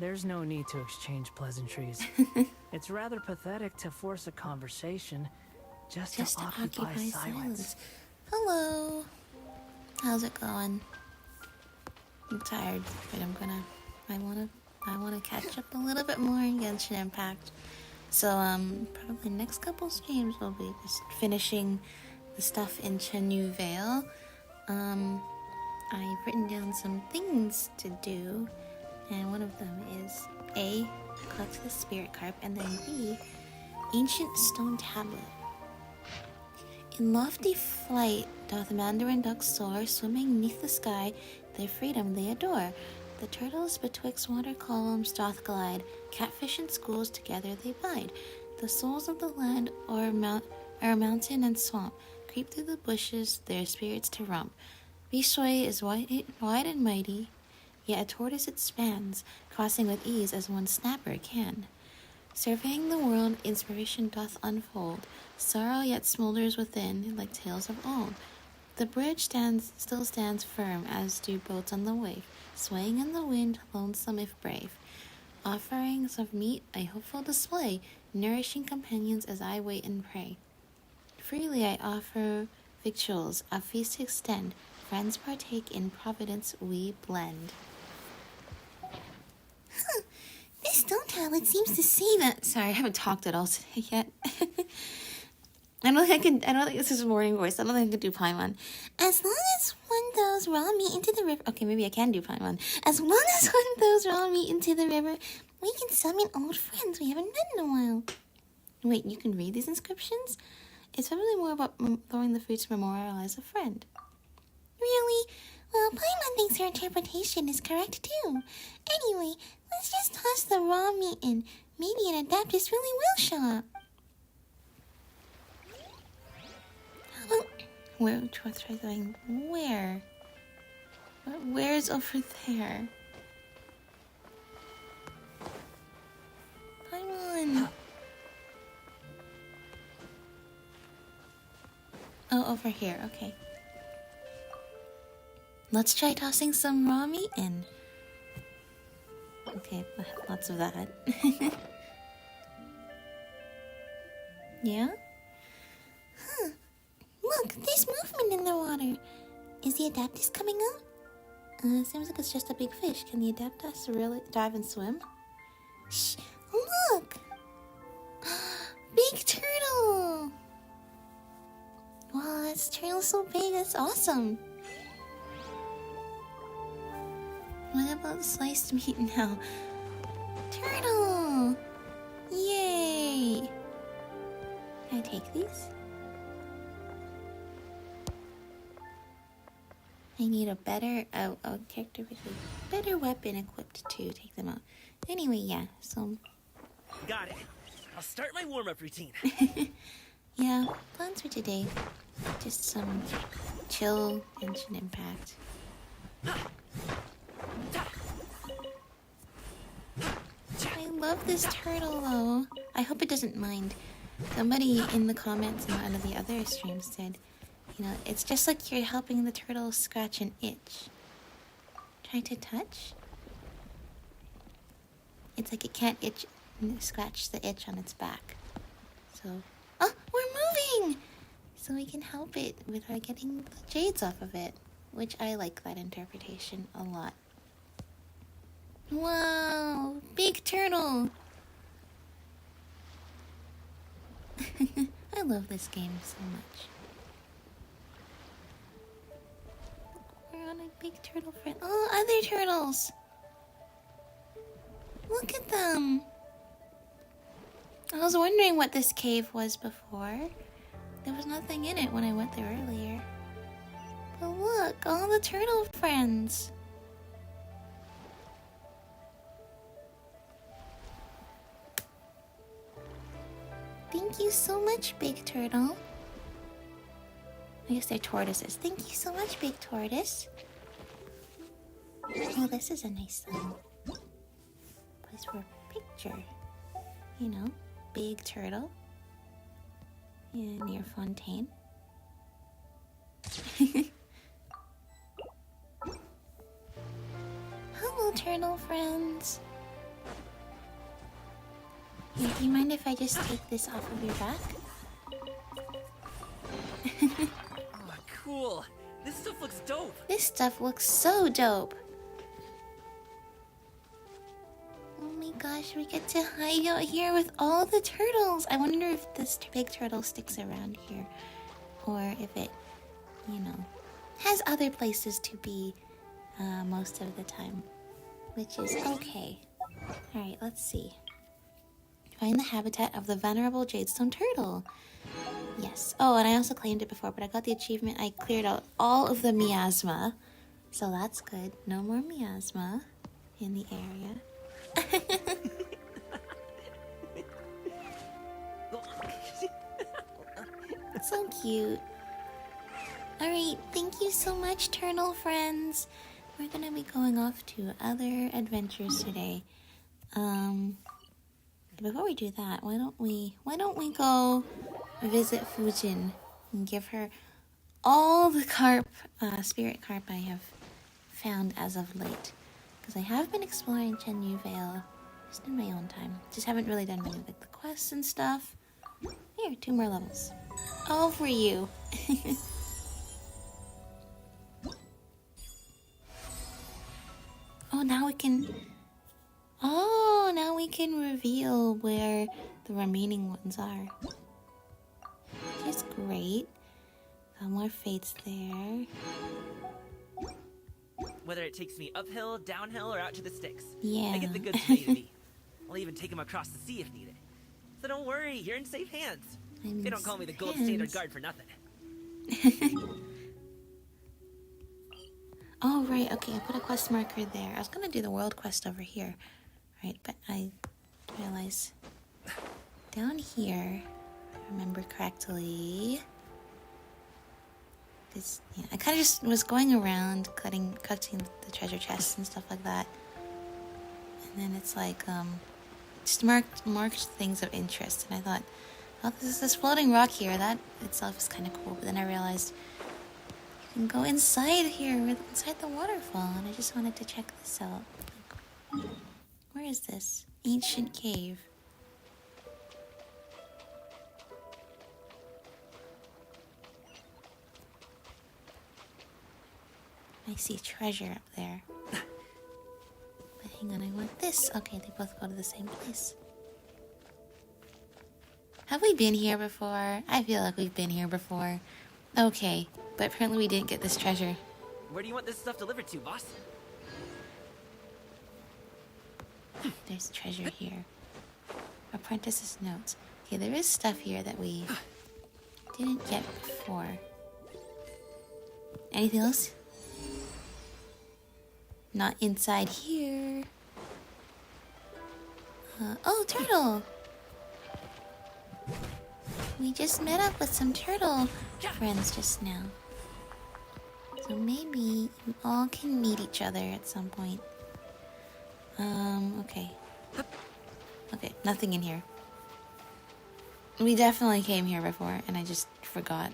There's no need to exchange pleasantries. It's rather pathetic to force a conversation just to occupy silence. Hello. How's it going? I'm tired, but I wanna catch up a little bit more in Genshin Impact. So probably next couple streams will be just finishing the stuff in Chenyu Vale. I've written down some things to do, and one of them is A, collect the spirit carp, and then B, ancient stone tablet. In lofty flight doth mandarin ducks soar, swimming neath the sky, their freedom they adore. The turtles betwixt water columns doth glide, catfish and schools together they bide. The souls of the land o'er mountain and swamp creep through the bushes, their spirits to romp. Bishui is wide and mighty, yet a tortoise it spans, crossing with ease as one snapper can. Surveying the world, inspiration doth unfold, sorrow yet smolders within, like tales of old. The bridge still stands firm, as do boats on the wave, swaying in the wind, lonesome if brave. Offerings of meat a hopeful display, nourishing companions as I wait and pray. Freely I offer victuals, a feast to extend, friends partake, in providence we blend. This stone tablet seems to say that. Sorry, I haven't talked at all today yet. I don't think this is a morning voice. I don't think I can do Paimon. As long as one throws raw meat into the river. Okay, maybe I can do Paimon. As long as one throws raw meat into the river, we can summon old friends we haven't met in a while. Wait, you can read these inscriptions? It's probably more about throwing the food to memorialize a friend. Really? Well, Paimon thinks her interpretation is correct too. Anyway, let's just toss the raw meat in. Maybe an Adaptus really will show up. Where? Where? Where's over there? Paimon. Oh, over here. Okay. Let's try tossing some raw meat in. Okay, lots of that. Yeah? Huh. Look, there's movement in the water. Is the Adaptus coming out? Seems like it's just a big fish. Can the Adaptus really dive and swim? Shh! Look! Big turtle! Wow, this turtle's so big. That's awesome. What about sliced meat now? Turtle! Yay! Can I take these? I need a better character with a better weapon equipped to take them out. Anyway, yeah, so... Got it. I'll start my warm-up routine. Yeah, plans for today. Just some chill Genshin Impact. I love this turtle though. I hope it doesn't mind. Somebody in the comments in one of the other streams said, you know, it's just like you're helping the turtle scratch an itch. Try to touch? It's like it can't scratch the itch on its back. So, oh, we're moving! So we can help it with getting the jades off of it. Which I like that interpretation a lot. Wow, big turtle! I love this game so much. We're on a big turtle friend. Oh, other turtles! Look at them! I was wondering what this cave was before. There was nothing in it when I went there earlier. But look, all the turtle friends. Thank you so much, Big Turtle. I guess they're tortoises. Thank you so much, Big Tortoise. Oh, this is a nice place for a picture. You know, Big Turtle. Yeah, near Fontaine. Hello, turtle friends. Here, do you mind if I just take this off of your back? Oh, cool. This stuff looks dope. This stuff looks so dope. Oh my gosh, we get to hide out here with all the turtles. I wonder if this big turtle sticks around here. Or if it, you know, has other places to be most of the time. Which is okay. Alright, let's see. Find the habitat of the Venerable Jadestone turtle. Yes. Oh, and I also claimed it before, but I got the achievement. I cleared out all of the miasma. So that's good. No more miasma in the area. So cute. Alright, thank you so much, turtle friends. We're gonna be going off to other adventures today. Before we do that, why don't we go visit Fujin and give her all the carp, spirit carp I have found as of late. Because I have been exploring Chenyu Vale just in my own time. Just haven't really done many of the quests and stuff. Here, 2 more levels. All for you. Oh, now we can... Oh, now we can reveal where the remaining ones are. Which is great. Got more fates there. Whether it takes me uphill, downhill, or out to the sticks. Yeah. I get the goods ready to be. I'll even take them across the sea if needed. So don't worry, you're in safe hands. They don't call me the gold standard guard for nothing. Oh, right. Okay, I put a quest marker there. I was gonna do the world quest over here. Right, but I realize down here, if I remember correctly, this, yeah, I kind of just was going around collecting the treasure chests and stuff like that. And then it's like, just marked things of interest. And I thought, oh, this floating rock here, that itself is kind of cool. But then I realized you can go inside here, inside the waterfall. And I just wanted to check this out. Where is this? Ancient cave. I see treasure up there. But hang on, I want this. Okay, they both go to the same place. Have we been here before? I feel like we've been here before. Okay, but apparently we didn't get this treasure. Where do you want this stuff delivered to, boss? There's treasure here. Apprentice's notes. Okay, there is stuff here that we didn't get before. Anything else? Not inside here. Oh, turtle! We just met up with some turtle friends just now. So maybe you all can meet each other at some point. Okay. Okay, nothing in here. We definitely came here before, and I just forgot.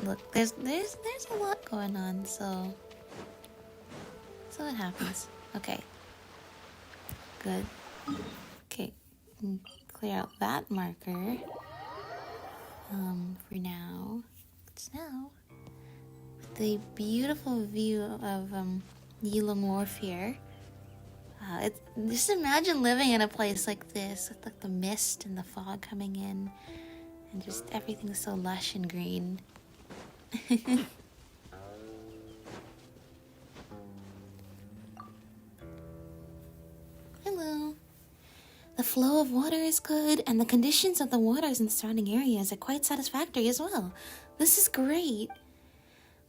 Look, there's a lot going on, so it happens. Okay. Good. Okay. Clear out that marker. For now. It's now. The beautiful view of Yilong Wharf here. Just imagine living in a place like this with like the mist and the fog coming in, and just everything's so lush and green. Hello. The flow of water is good, and the conditions of the waters in the surrounding areas are quite satisfactory as well. This is great.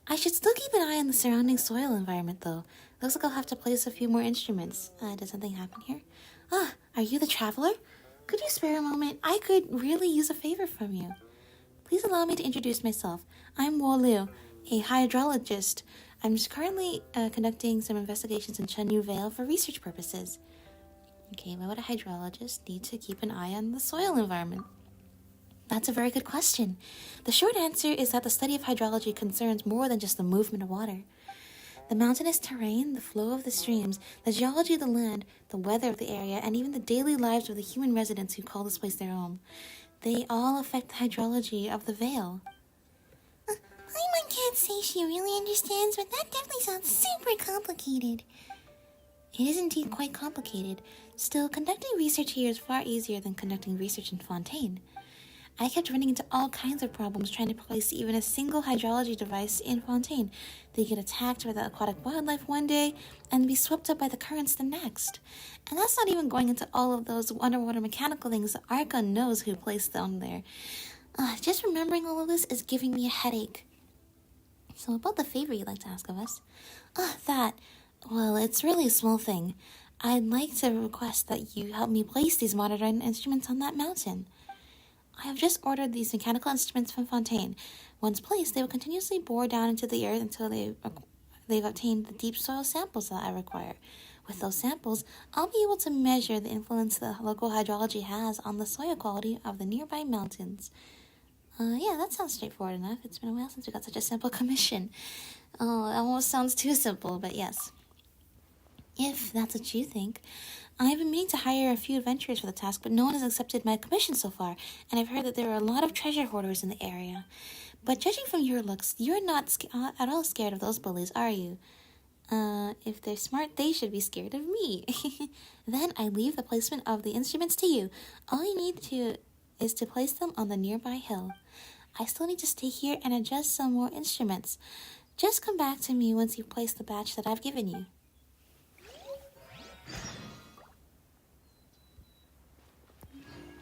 I should still keep an eye on the surrounding soil environment, though. Looks like I'll have to place a few more instruments. Does something happen here? Ah, are you the traveler? Could you spare a moment? I could really use a favor from you. Please allow me to introduce myself. I'm Wo Liu, a hydrologist. I'm just currently conducting some investigations in Chenyu Vale for research purposes. Okay, why would a hydrologist need to keep an eye on the soil environment? That's a very good question. The short answer is that the study of hydrology concerns more than just the movement of water. The mountainous terrain, the flow of the streams, the geology of the land, the weather of the area, and even the daily lives of the human residents who call this place their home. They all affect the hydrology of the Vale. Paimon can't say she really understands, but that definitely sounds super complicated. It is indeed quite complicated. Still, conducting research here is far easier than conducting research in Fontaine. I kept running into all kinds of problems trying to place even a single hydrology device in Fontaine. They get attacked by the aquatic wildlife one day and be swept up by the currents the next. And that's not even going into all of those underwater mechanical things that Arca knows who placed them there. Just remembering all of this is giving me a headache. So about the favor you'd like to ask of us? Well, it's really a small thing. I'd like to request that you help me place these monitoring instruments on that mountain. I have just ordered these mechanical instruments from Fontaine. Once placed, they will continuously bore down into the earth until they've obtained the deep soil samples that I require. With those samples, I'll be able to measure the influence the local hydrology has on the soil quality of the nearby mountains. Yeah, that sounds straightforward enough. It's been a while since we got such a simple commission. Oh, it almost sounds too simple, but yes. If that's what you think. I've been meaning to hire a few adventurers for the task, but no one has accepted my commission so far, and I've heard that there are a lot of treasure hoarders in the area. But judging from your looks, you're not at all scared of those bullies, are you? If they're smart, they should be scared of me. Then I leave the placement of the instruments to you. All you need is to place them on the nearby hill. I still need to stay here and adjust some more instruments. Just come back to me once you've placed the batch that I've given you.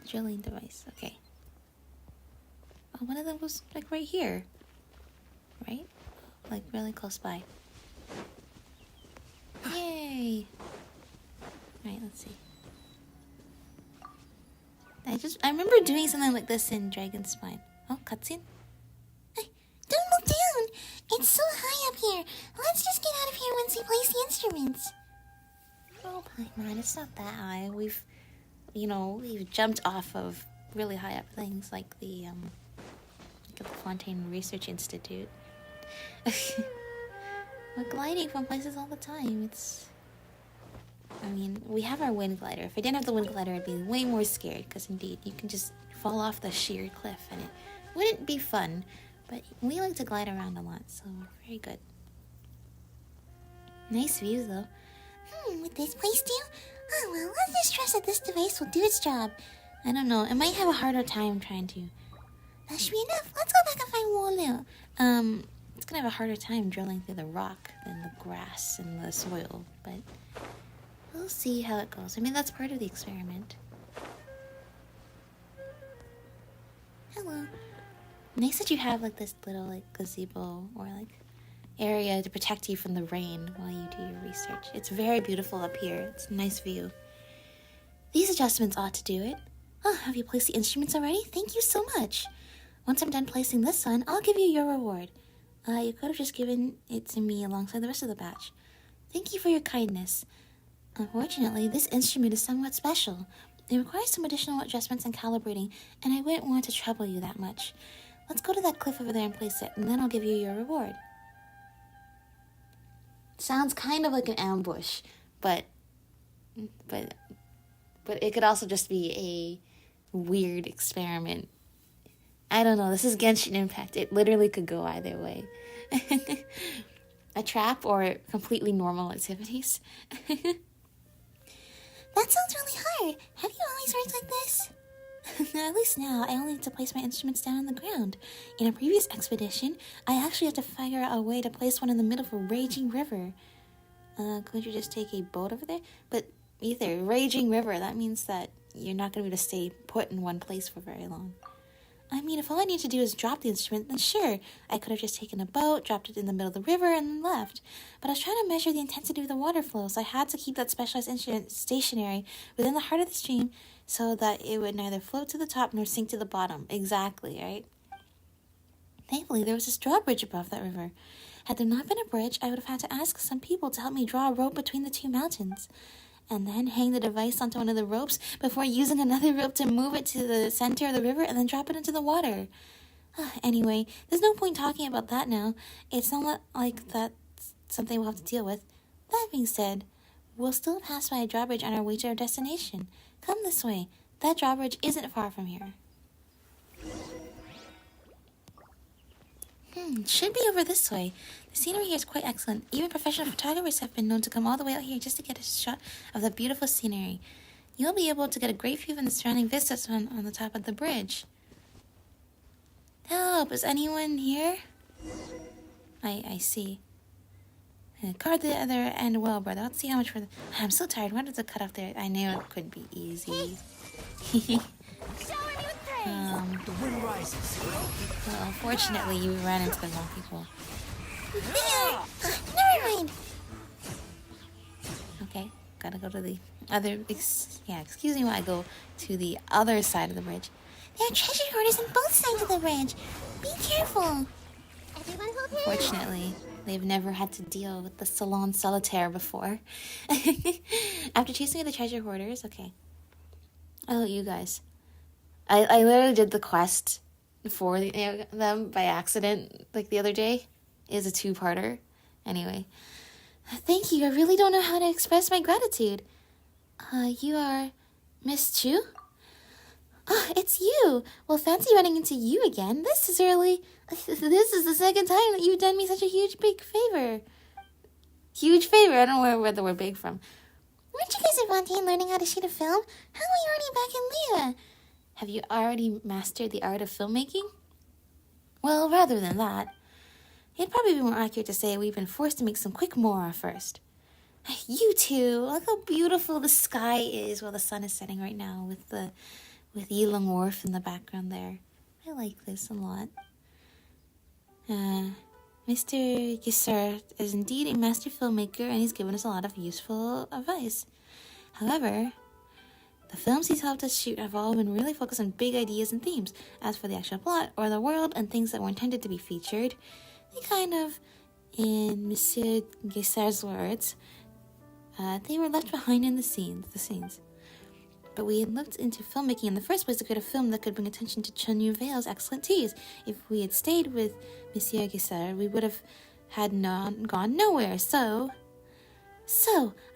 Drilling device, okay. Oh, one of them was like right here, right? Like really close by. Yay! Alright, let's see. I remember doing something like this in Dragon's Spine. Oh, cutscene? Hey, don't look down! It's so high up here! Let's just get out of here once we place the instruments. Oh, Paimon, it's not that high. We've jumped off of really high up things like the Fontaine Research Institute. We're gliding from places all the time. We have our wind glider. If I didn't have the wind glider, I'd be way more scared, because indeed, you can just fall off the sheer cliff, and it wouldn't be fun. But we like to glide around a lot, so we're very good. Nice views, though. Would this place do? Oh, well, let's just trust that this device will do its job. I don't know, it might have a harder time trying to. That should be enough. Let's go back and find Wolu. It's gonna have a harder time drilling through the rock than the grass and the soil, but we'll see how it goes. That's part of the experiment. Hello. Nice that you have like this little gazebo or area to protect you from the rain while you do your research. It's very beautiful up here. It's a nice view. These adjustments ought to do it. Oh, have you placed the instruments already? Thank you so much. Once I'm done placing this one, I'll give you your reward. You could have just given it to me alongside the rest of the batch. Thank you for your kindness. Unfortunately, this instrument is somewhat special. It requires some additional adjustments and calibrating, and I wouldn't want to trouble you that much. Let's go to that cliff over there and place it, and then I'll give you your reward. Sounds kind of like an ambush, but it could also just be a weird experiment. I don't know, this is Genshin Impact. It literally could go either way. A trap or completely normal activities. That sounds really hard. Have you always worked like this? At least now, I only need to place my instruments down on the ground. In a previous expedition, I actually had to figure out a way to place one in the middle of a raging river. Could you just take a boat over there? But either raging river, that means that you're not going to be able to stay put in one place for very long. If all I need to do is drop the instrument, then sure, I could have just taken a boat, dropped it in the middle of the river, and then left. But I was trying to measure the intensity of the water flow, so I had to keep that specialized instrument stationary within the heart of the stream so that it would neither float to the top nor sink to the bottom. Exactly, right? Thankfully, there was this drawbridge above that river. Had there not been a bridge, I would have had to ask some people to help me draw a rope between the two mountains, and then hang the device onto one of the ropes before using another rope to move it to the center of the river and then drop it into the water. Anyway, there's no point talking about that now. It's not like something we'll have to deal with. That being said, we'll still pass by a drawbridge on our way to our destination. Come this way. That drawbridge isn't far from here. Should be over this way. The scenery here is quite excellent. Even professional photographers have been known to come all the way out here just to get a shot of the beautiful scenery. You'll be able to get a great view from the surrounding vistas on the top of the bridge. Help! Is anyone here? I see. Guard the other end well, brother. Let's see how much further. I'm so tired. Why did it cut off there? I knew it could be easy. The wind rises. Well, unfortunately, you ran into the wrong people. Never mind. Okay, gotta go to the other. Excuse me while I go to the other side of the bridge. There are treasure hoarders on both sides of the bridge. Be careful. Fortunately, they've never had to deal with the Salon Solitaire before. After chasing the treasure hoarders, okay. I'll let you guys. I literally did the quest for them by accident, like the other day. It is a 2-parter. Anyway. Thank you. I really don't know how to express my gratitude. You are Miss Chu? Ah, it's you. Well, fancy running into you again. This is the second time that you've done me such a big favor. Huge favor. I don't know where the word big from. Weren't you guys at Fontaine learning how to shoot a film? How are you already back in Leah? Have you already mastered the art of filmmaking? Well, rather than that, it'd probably be more accurate to say we've been forced to make some quick mora first. You two, look how beautiful the sky is while the sun is setting right now with Yilong Wharf in the background there. I like this a lot. Mr. Gisart is indeed a master filmmaker, and he's given us a lot of useful advice. However, the films he's helped us shoot have all been really focused on big ideas and themes. As for the actual plot or the world and things that were intended to be featured, they kind of, in Monsieur Gisart's words, they were left behind in the scenes. But we had looked into filmmaking in the first place to create a film that could bring attention to Chenyu Vale's excellent teas. If we had stayed with Monsieur Gisart, we would have gone nowhere. So,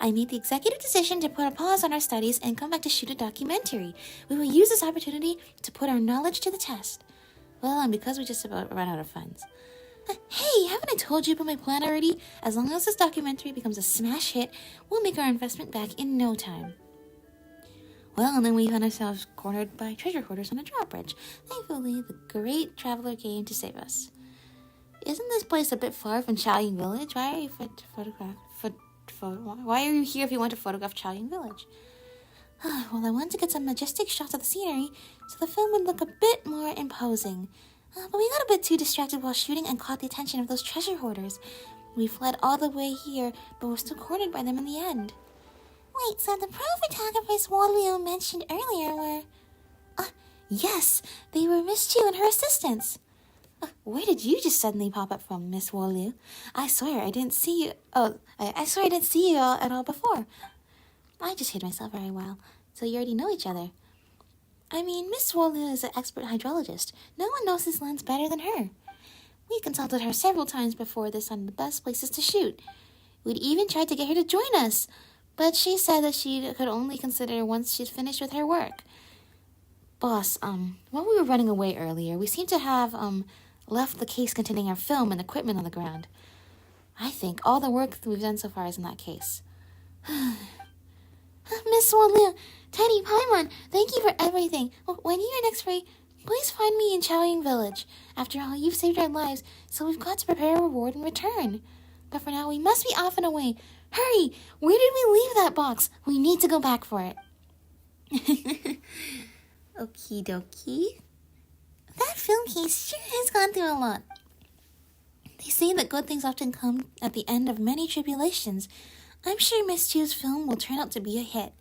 I made the executive decision to put a pause on our studies and come back to shoot a documentary. We will use this opportunity to put our knowledge to the test. Well, and because we just about ran out of funds. Hey, haven't I told you about my plan already? As long as this documentary becomes a smash hit, we'll make our investment back in no time. Well, and then we found ourselves cornered by treasure hoarders on a drawbridge. Thankfully, the great traveler came to save us. Isn't this place a bit far from Chaoying Village? Why are you here if you want to photograph Chaoying Village? Well, I wanted to get some majestic shots of the scenery, so the film would look a bit more imposing. But we got a bit too distracted while shooting and caught the attention of those treasure hoarders. We fled all the way here, but were still cornered by them in the end. Wait, so the pro photographers Waluo mentioned earlier were... yes, they were Miss Chu and her assistants. Where did you just suddenly pop up from, Miss Waluo? I swear I didn't see you... I swear I didn't see you at all before. I just hid myself very well, so you already know each other. I mean, Miss Waluo is an expert hydrologist. No one knows these lands better than her. We consulted her several times before this on the best places to shoot. We'd even tried to get her to join us, but she said that she could only consider once she's finished with her work. Boss, while we were running away earlier, we seem to have, left the case containing our film and equipment on the ground. I think all the work that we've done so far is in that case. Miss Waluo, Teddy, Paimon, thank you for everything. When you're next free, please find me in Chaoying Village. After all, you've saved our lives, so we've got to prepare a reward in return. But for now, we must be off and away. Hurry! Where did we leave that box? We need to go back for it. Okie dokie. That film case sure has gone through a lot. They say that good things often come at the end of many tribulations. I'm sure Miss Chu's film will turn out to be a hit.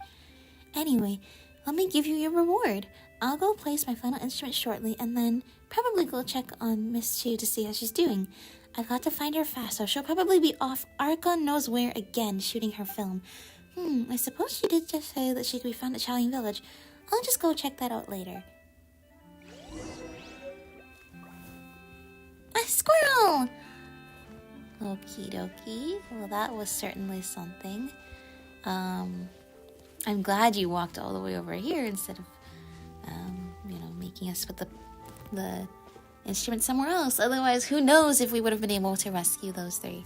Anyway, let me give you your reward. I'll go place my final instrument shortly and then probably go check on Miss Chu to see how she's doing. I've got to find her fast, so she'll probably be off Argon knows where again shooting her film. I suppose she did just say that she could be found at Chaoying Village. I'll just go check that out later. A squirrel! Okie dokie. Well, that was certainly something. I'm glad you walked all the way over here instead of, making us put the instrument somewhere else. Otherwise, who knows if we would have been able to rescue those three.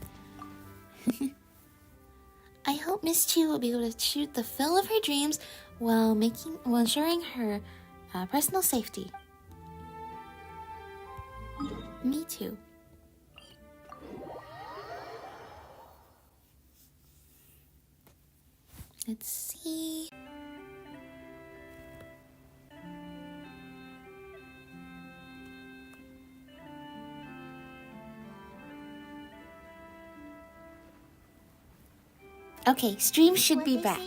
I hope Miss Chu will be able to shoot the film of her dreams while ensuring her personal safety. Me too. Let's see. Okay, stream should be back.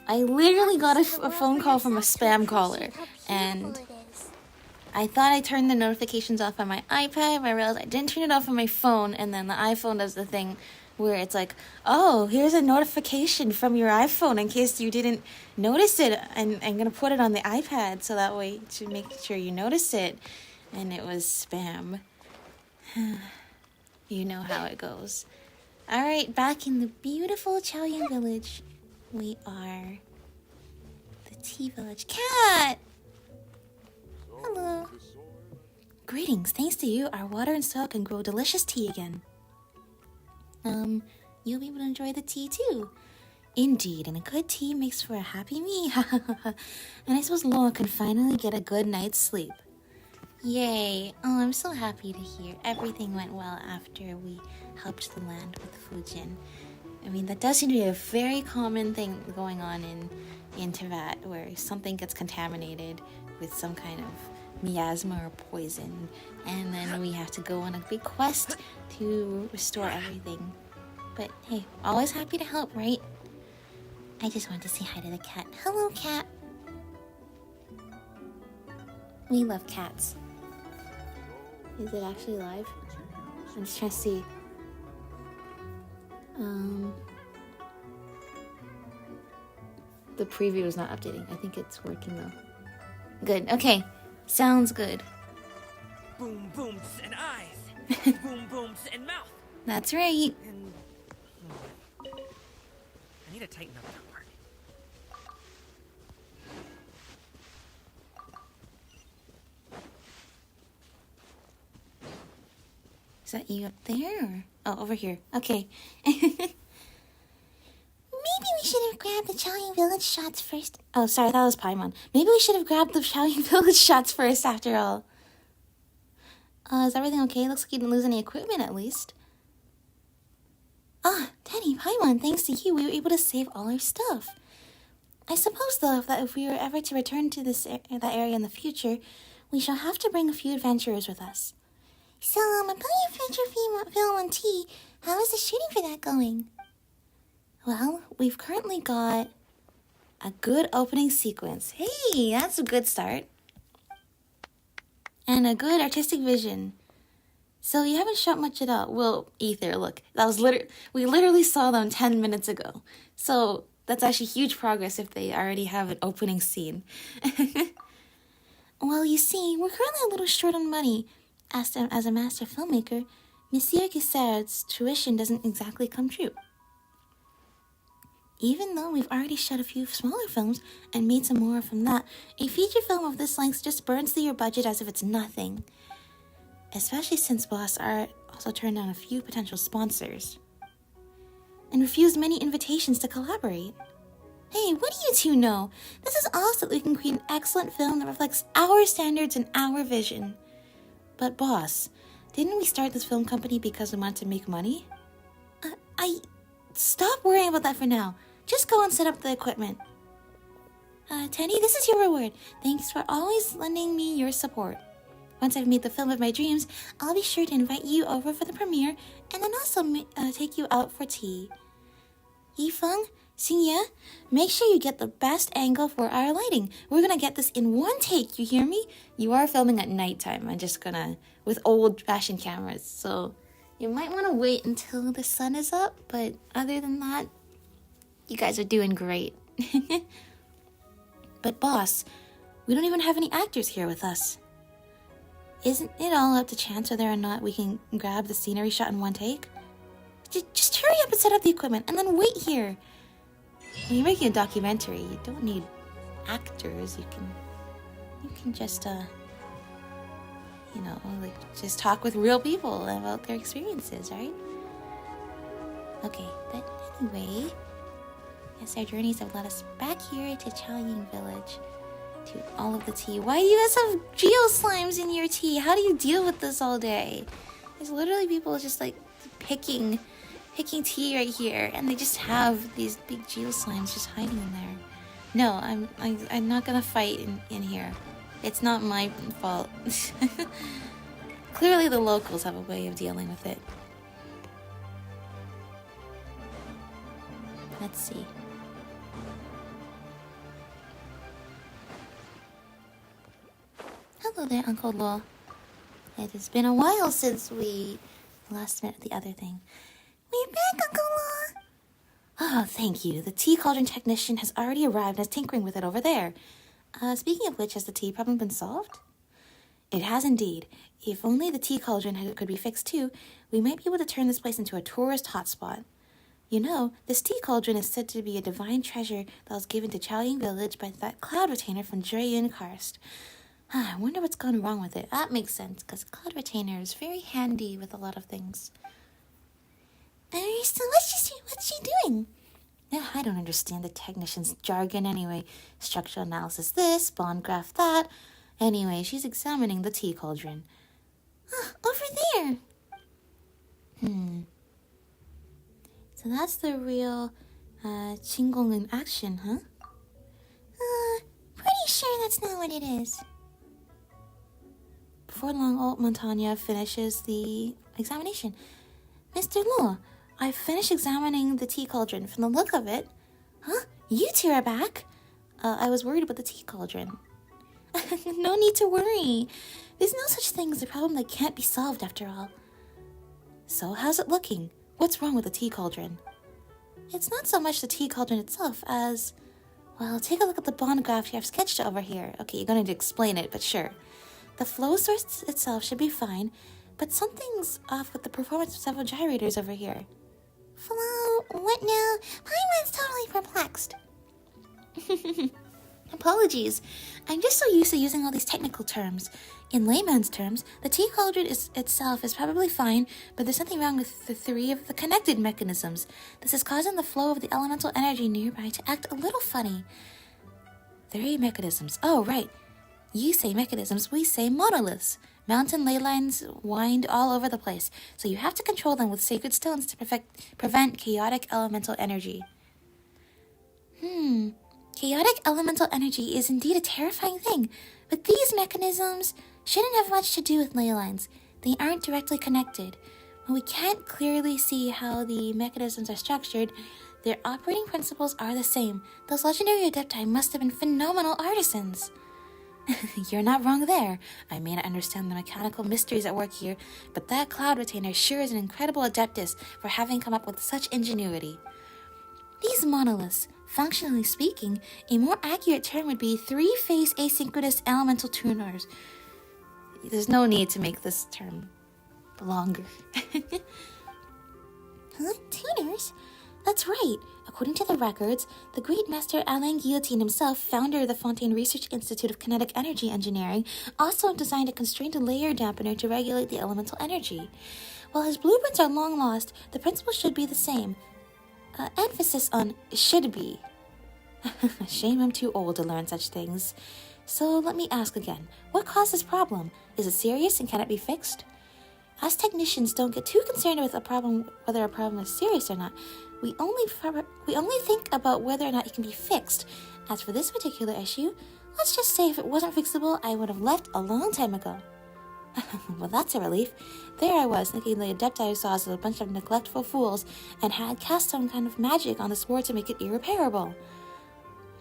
I literally got a phone call from a spam caller, and I thought I turned the notifications off on my iPad, but I realized I didn't turn it off on my phone, and then the iPhone does the thing where it's like, oh, here's a notification from your iPhone in case you didn't notice it, and I'm going to put it on the iPad so that way to make sure you notice it, and it was spam. You know how it goes. Alright, back in the beautiful Chenyu Village. We are the tea village. Cat! Hello. Greetings. Thanks to you, our water and soil can grow delicious tea again. You'll be able to enjoy the tea too. Indeed, and a good tea makes for a happy me. And I suppose Laura can finally get a good night's sleep. Yay. Oh, I'm so happy to hear everything went well after we helped the land with Fujin. I mean, that does seem to be a very common thing going on in Teyvat, where something gets contaminated with some kind of miasma or poison, and then we have to go on a big quest to restore everything. But hey, always happy to help, right? I just wanted to say hi to the cat. Hello, cat. We love cats. Is it actually live? I'm just trying to see. The preview is not updating. I think it's working though. Good. Okay. Sounds good. Boom booms and eyes. Boom booms and mouth. That's right. And I need to tighten up that part. Is that you up there? Or... Oh, over here. Okay. Maybe we should have grabbed the Chenyu Village shots first. Oh, sorry, that was Paimon. Maybe we should have grabbed the Chenyu Village shots first, after all. Is everything okay? Looks like you didn't lose any equipment, at least. Ah, Teddy, Paimon, thanks to you, we were able to save all our stuff. I suppose, though, that if we were ever to return to that area in the future, we shall have to bring a few adventurers with us. So, about your feature film on tea, how is the shooting for that going? Well, we've currently got a good opening sequence. Hey, that's a good start. And a good artistic vision. So you haven't shot much at all. Well, Ether, look, that was we literally saw them 10 minutes ago. So that's actually huge progress if they already have an opening scene. Well, you see, we're currently a little short on money. As a master filmmaker, Monsieur Guissard's tuition doesn't exactly come true. Even though we've already shot a few smaller films and made some more from that, a feature film of this length just burns through your budget as if it's nothing. Especially since Boss Art also turned down a few potential sponsors. And refused many invitations to collaborate. Hey, what do you two know? This is all so that we can create an excellent film that reflects our standards and our vision. But boss, didn't we start this film company because we wanted to make money? Stop worrying about that for now. Just go and set up the equipment. Tenny, this is your reward. Thanks for always lending me your support. Once I've made the film of my dreams, I'll be sure to invite you over for the premiere and then also take you out for tea. Yifeng, Xingye, make sure you get the best angle for our lighting. We're gonna get this in one take, you hear me? You are filming at nighttime. I'm just gonna, with old-fashioned cameras, so you might want to wait until the sun is up, but other than that, you guys are doing great. But boss, we don't even have any actors here with us. Isn't it all up to chance whether or not we can grab the scenery shot in one take? Just hurry up and set up the equipment, and then wait here. When you're making a documentary, you don't need actors. You can just just talk with real people about their experiences, right? Okay, but anyway, yes, our journeys have led us back here to Chaoying Village, to all of the tea. Why do you guys have geo slimes in your tea? How do you deal with this all day? There's literally people just like picking tea right here, and they just have these big geo slimes just hiding in there. No, I'm not gonna fight in here. It's not my fault. Clearly the locals have a way of dealing with it. Let's see. Hello there, Uncle Law. It has been a while since we last met at the other thing. We're back, Uncle Law! Oh, thank you. The tea cauldron technician has already arrived and is tinkering with it over there. Speaking of which, has the tea problem been solved? It has indeed. If only the tea cauldron could be fixed too, we might be able to turn this place into a tourist hotspot. You know, this tea cauldron is said to be a divine treasure that was given to Chaoying Village by that cloud retainer from Jueyun Karst. I wonder what's gone wrong with it. That makes sense, because cloud retainer is very handy with a lot of things. So what's she doing? Yeah, I don't understand the technician's jargon anyway. Structural analysis this, bond graph that. Anyway, she's examining the tea cauldron. Over there! So that's the real Qinggong in action, huh? Pretty sure that's not what it is. Before long, old Montagna finishes the examination. Mr. Law, I've finished examining the tea cauldron. From the look of it... Huh? You two are back? I was worried about the tea cauldron. No need to worry. There's no such thing as a problem that can't be solved after all. So, how's it looking? What's wrong with the tea cauldron? It's not so much the tea cauldron itself as... Well, take a look at the bond graph you have sketched over here. Okay, you're going to explain it, but sure. The flow source itself should be fine, but something's off with the performance of several gyrators over here. Flow? What now? Paimon's totally perplexed. Apologies. I'm just so used to using all these technical terms. In layman's terms, the tea cauldron itself is probably fine, but there's something wrong with the three of the connected mechanisms. This is causing the flow of the elemental energy nearby to act a little funny. 3 mechanisms. Oh, right. You say mechanisms, we say monoliths. Mountain ley lines wind all over the place, so you have to control them with sacred stones to prevent chaotic elemental energy. Chaotic elemental energy is indeed a terrifying thing, but these mechanisms shouldn't have much to do with ley lines. They aren't directly connected. When we can't clearly see how the mechanisms are structured, their operating principles are the same. Those legendary adepti must have been phenomenal artisans. You're not wrong there. I may not understand the mechanical mysteries at work here, but that cloud retainer sure is an incredible adeptus for having come up with such ingenuity. These monoliths, functionally speaking, a more accurate term would be 3-phase asynchronous elemental tuners. There's no need to make this term longer. Huh? Tuners? That's right. According to the records, the great master Alain Guillotine himself, founder of the Fontaine Research Institute of Kinetic Energy Engineering, also designed a constrained layer dampener to regulate the elemental energy. While his blueprints are long lost, the principle should be the same. Emphasis on should be. Shame I'm too old to learn such things. So let me ask again, what caused this problem? Is it serious and can it be fixed? Us technicians don't get too concerned with whether a problem is serious or not. We only think about whether or not it can be fixed. As for this particular issue, let's just say if it wasn't fixable, I would have left a long time ago. Well, that's a relief. There I was, thinking the adept I saw as a bunch of neglectful fools, and had cast some kind of magic on the sword to make it irreparable.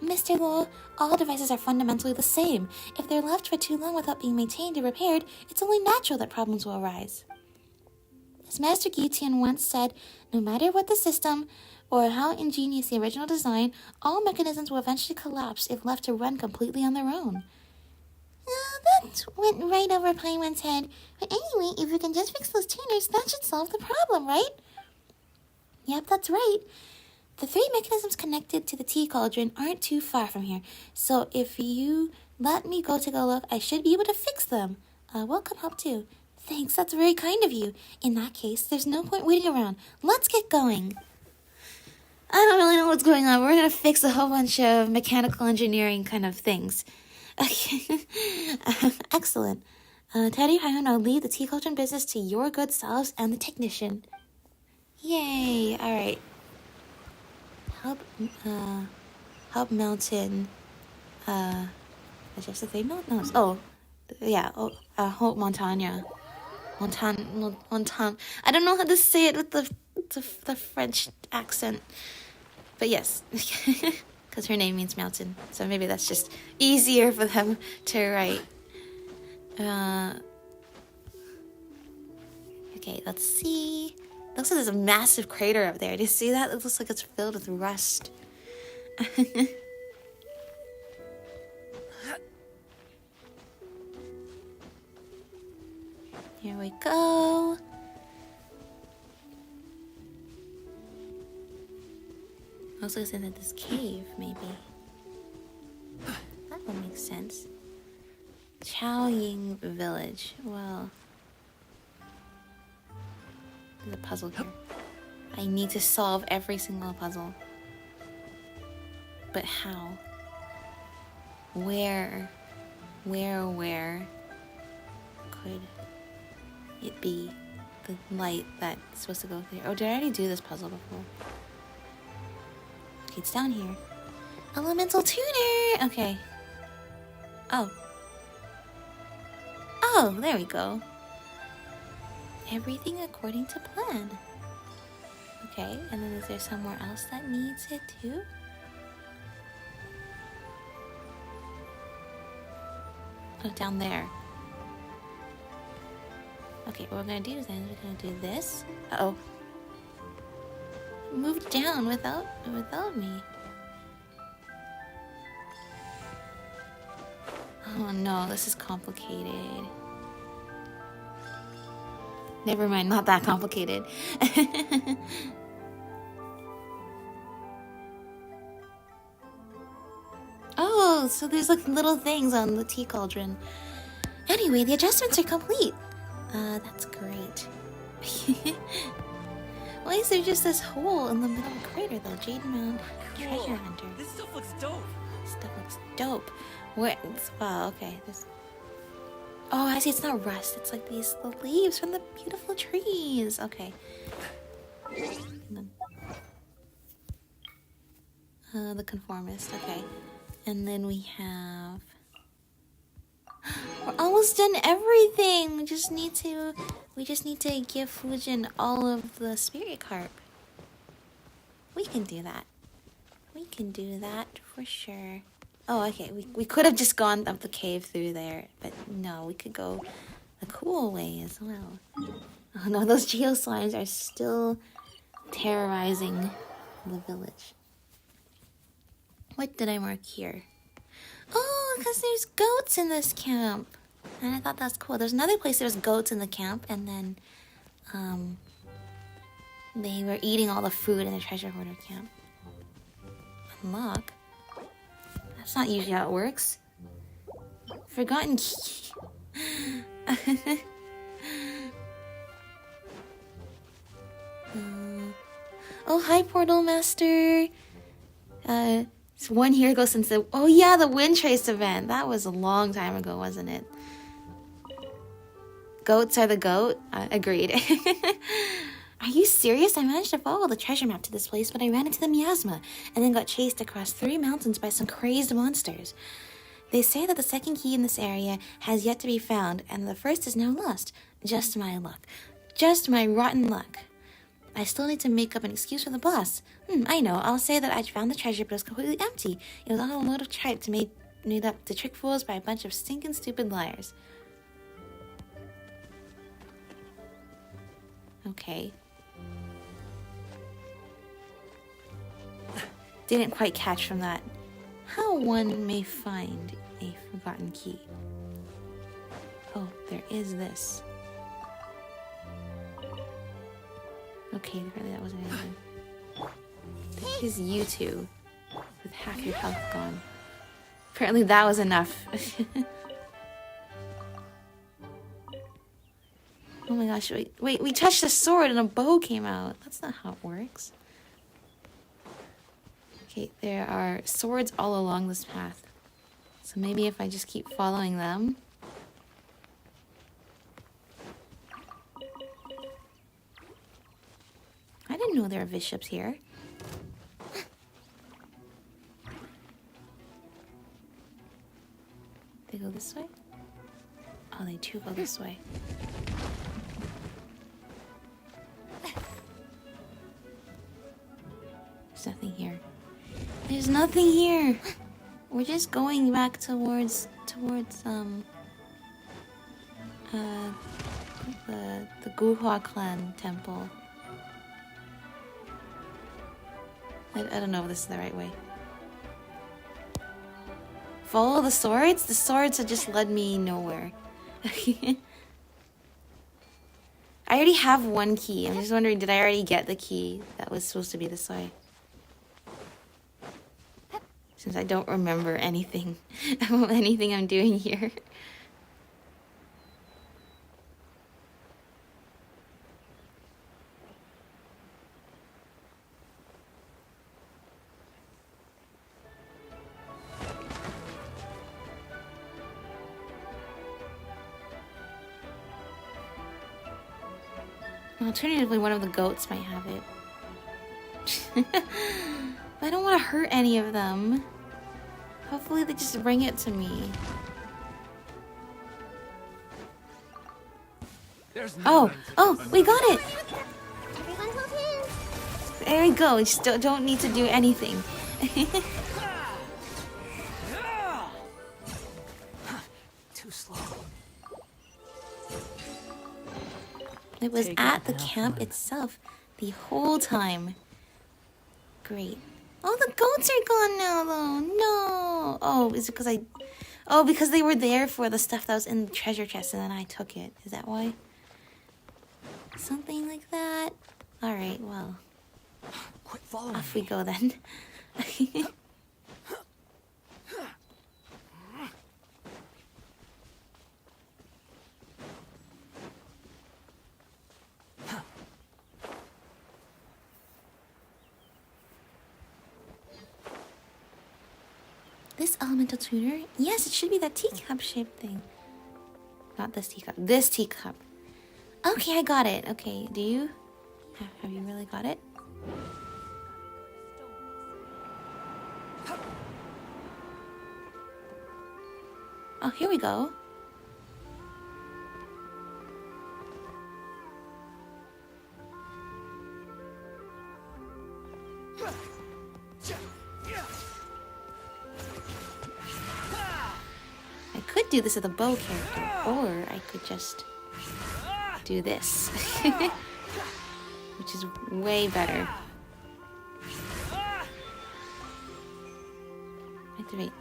Mr. Law, all devices are fundamentally the same. If they're left for too long without being maintained or repaired, it's only natural that problems will arise. As Master Guillotine once said, no matter what the system, or how ingenious the original design, all mechanisms will eventually collapse if left to run completely on their own. That went right over Paimon's head. But anyway, if we can just fix those tuners, that should solve the problem, right? Yep, that's right. The 3 mechanisms connected to the tea cauldron aren't too far from here, so if you let me go take a look, I should be able to fix them. We'll come help too. Thanks, that's very kind of you. In that case, there's no point waiting around. Let's get going. I don't really know what's going on. We're gonna fix a whole bunch of mechanical engineering kind of things. Okay. Excellent. Teddy, I will now leave the tea cauldron business to your good selves and the technician. Yay! Alright. Help Mountain, adjust the thing? No, oh, yeah, Hope Montagna. Montan. I don't know how to say it with the French accent. But yes, because her name means mountain. So maybe that's just easier for them to write. Okay, let's see. Looks like there's a massive crater up there. Do you see that? It looks like it's filled with rust. Here we go. Looks like it's in this cave, maybe. That would make sense. Chaoying Village. Well, there's a puzzle here. I need to solve every single puzzle. But how? Where could it be? The light that's supposed to go through. Oh, did I already do this puzzle before? Okay, it's down here. Elemental tuner! Okay. Oh, there we go. Everything according to plan. Okay, and then is there somewhere else that needs it too? Oh, down there. Okay, what we're gonna do is then we're gonna do this. Uh-oh. Moved down without me. Oh no, this is complicated. Never mind, not that complicated. Oh, so there's like little things on the tea cauldron. Anyway, the adjustments are complete. That's great. Why is there just this hole in the middle of the crater though? Jade Mound Treasure Hunter. This stuff looks dope. Stuff looks dope. What? Wow, okay. Oh, I see. It's not rust. It's like the leaves from the beautiful trees. Okay. The conformist. Okay. And then we have... We're almost done everything. We just need to give Fujin all of the spirit carp. We can do that. We can do that for sure. Oh, okay. We could have just gone up the cave through there, but no, we could go the cool way as well. Oh no, those geoslimes are still terrorizing the village. What did I mark here? Oh, because there's goats in this camp. And I thought that's cool. There's another place there was goats in the camp, and then they were eating all the food in the treasure hoarder camp. Unlock? That's not usually how it works. Forgotten key. Oh, hi, Portal Master. It's 1 year ago since the... Oh, yeah, the Wind Trace event. That was a long time ago, wasn't it? Goats are the goat. Agreed. Are you serious? I managed to follow the treasure map to this place, but I ran into the miasma and then got chased across 3 mountains by some crazed monsters. They say that the second key in this area has yet to be found, and the first is now lost. Just my luck. Just my rotten luck. I still need to make up an excuse for the boss. I know. I'll say that I found the treasure, but it was completely empty. It was all a load of tripe made up to trick fools by a bunch of stinking stupid liars. Okay. Didn't quite catch from that. How one may find a forgotten key. Oh, there is this. Okay, apparently that wasn't anything. Here's you two with half your health gone. Apparently that was enough. Oh my gosh, wait, we touched a sword and a bow came out. That's not how it works. Okay, there are swords all along this path. So maybe if I just keep following them. I didn't know there were bishops here. They go this way? Oh, they do go this way. There's nothing here. There's nothing here. We're just going back towards the Guhua clan temple. I don't know if this is the right way. Follow the swords? The swords have just led me nowhere. I already have one key. I'm just wondering, did I already get the key that was supposed to be this way? Since I don't remember anything about anything I'm doing here. Alternatively, one of the goats might have it. I don't want to hurt any of them. Hopefully they just bring it to me. Oh, we got it! There we go, we just don't need to do anything. Too slow. It was at the camp itself the whole time. Great. Oh, the goats are gone now, though. No. Oh, is it because Oh, because they were there for the stuff that was in the treasure chest and then I took it. Is that why? Something like that? Alright, well. Quit following off we go then. This elemental tuner? Yes, it should be that teacup shaped thing. Not this teacup. This teacup. Okay, I got it. Okay, do you? Have you really got it? Oh, here we go. I could do this with a bow character, or I could just do this. Which is way better. Activate.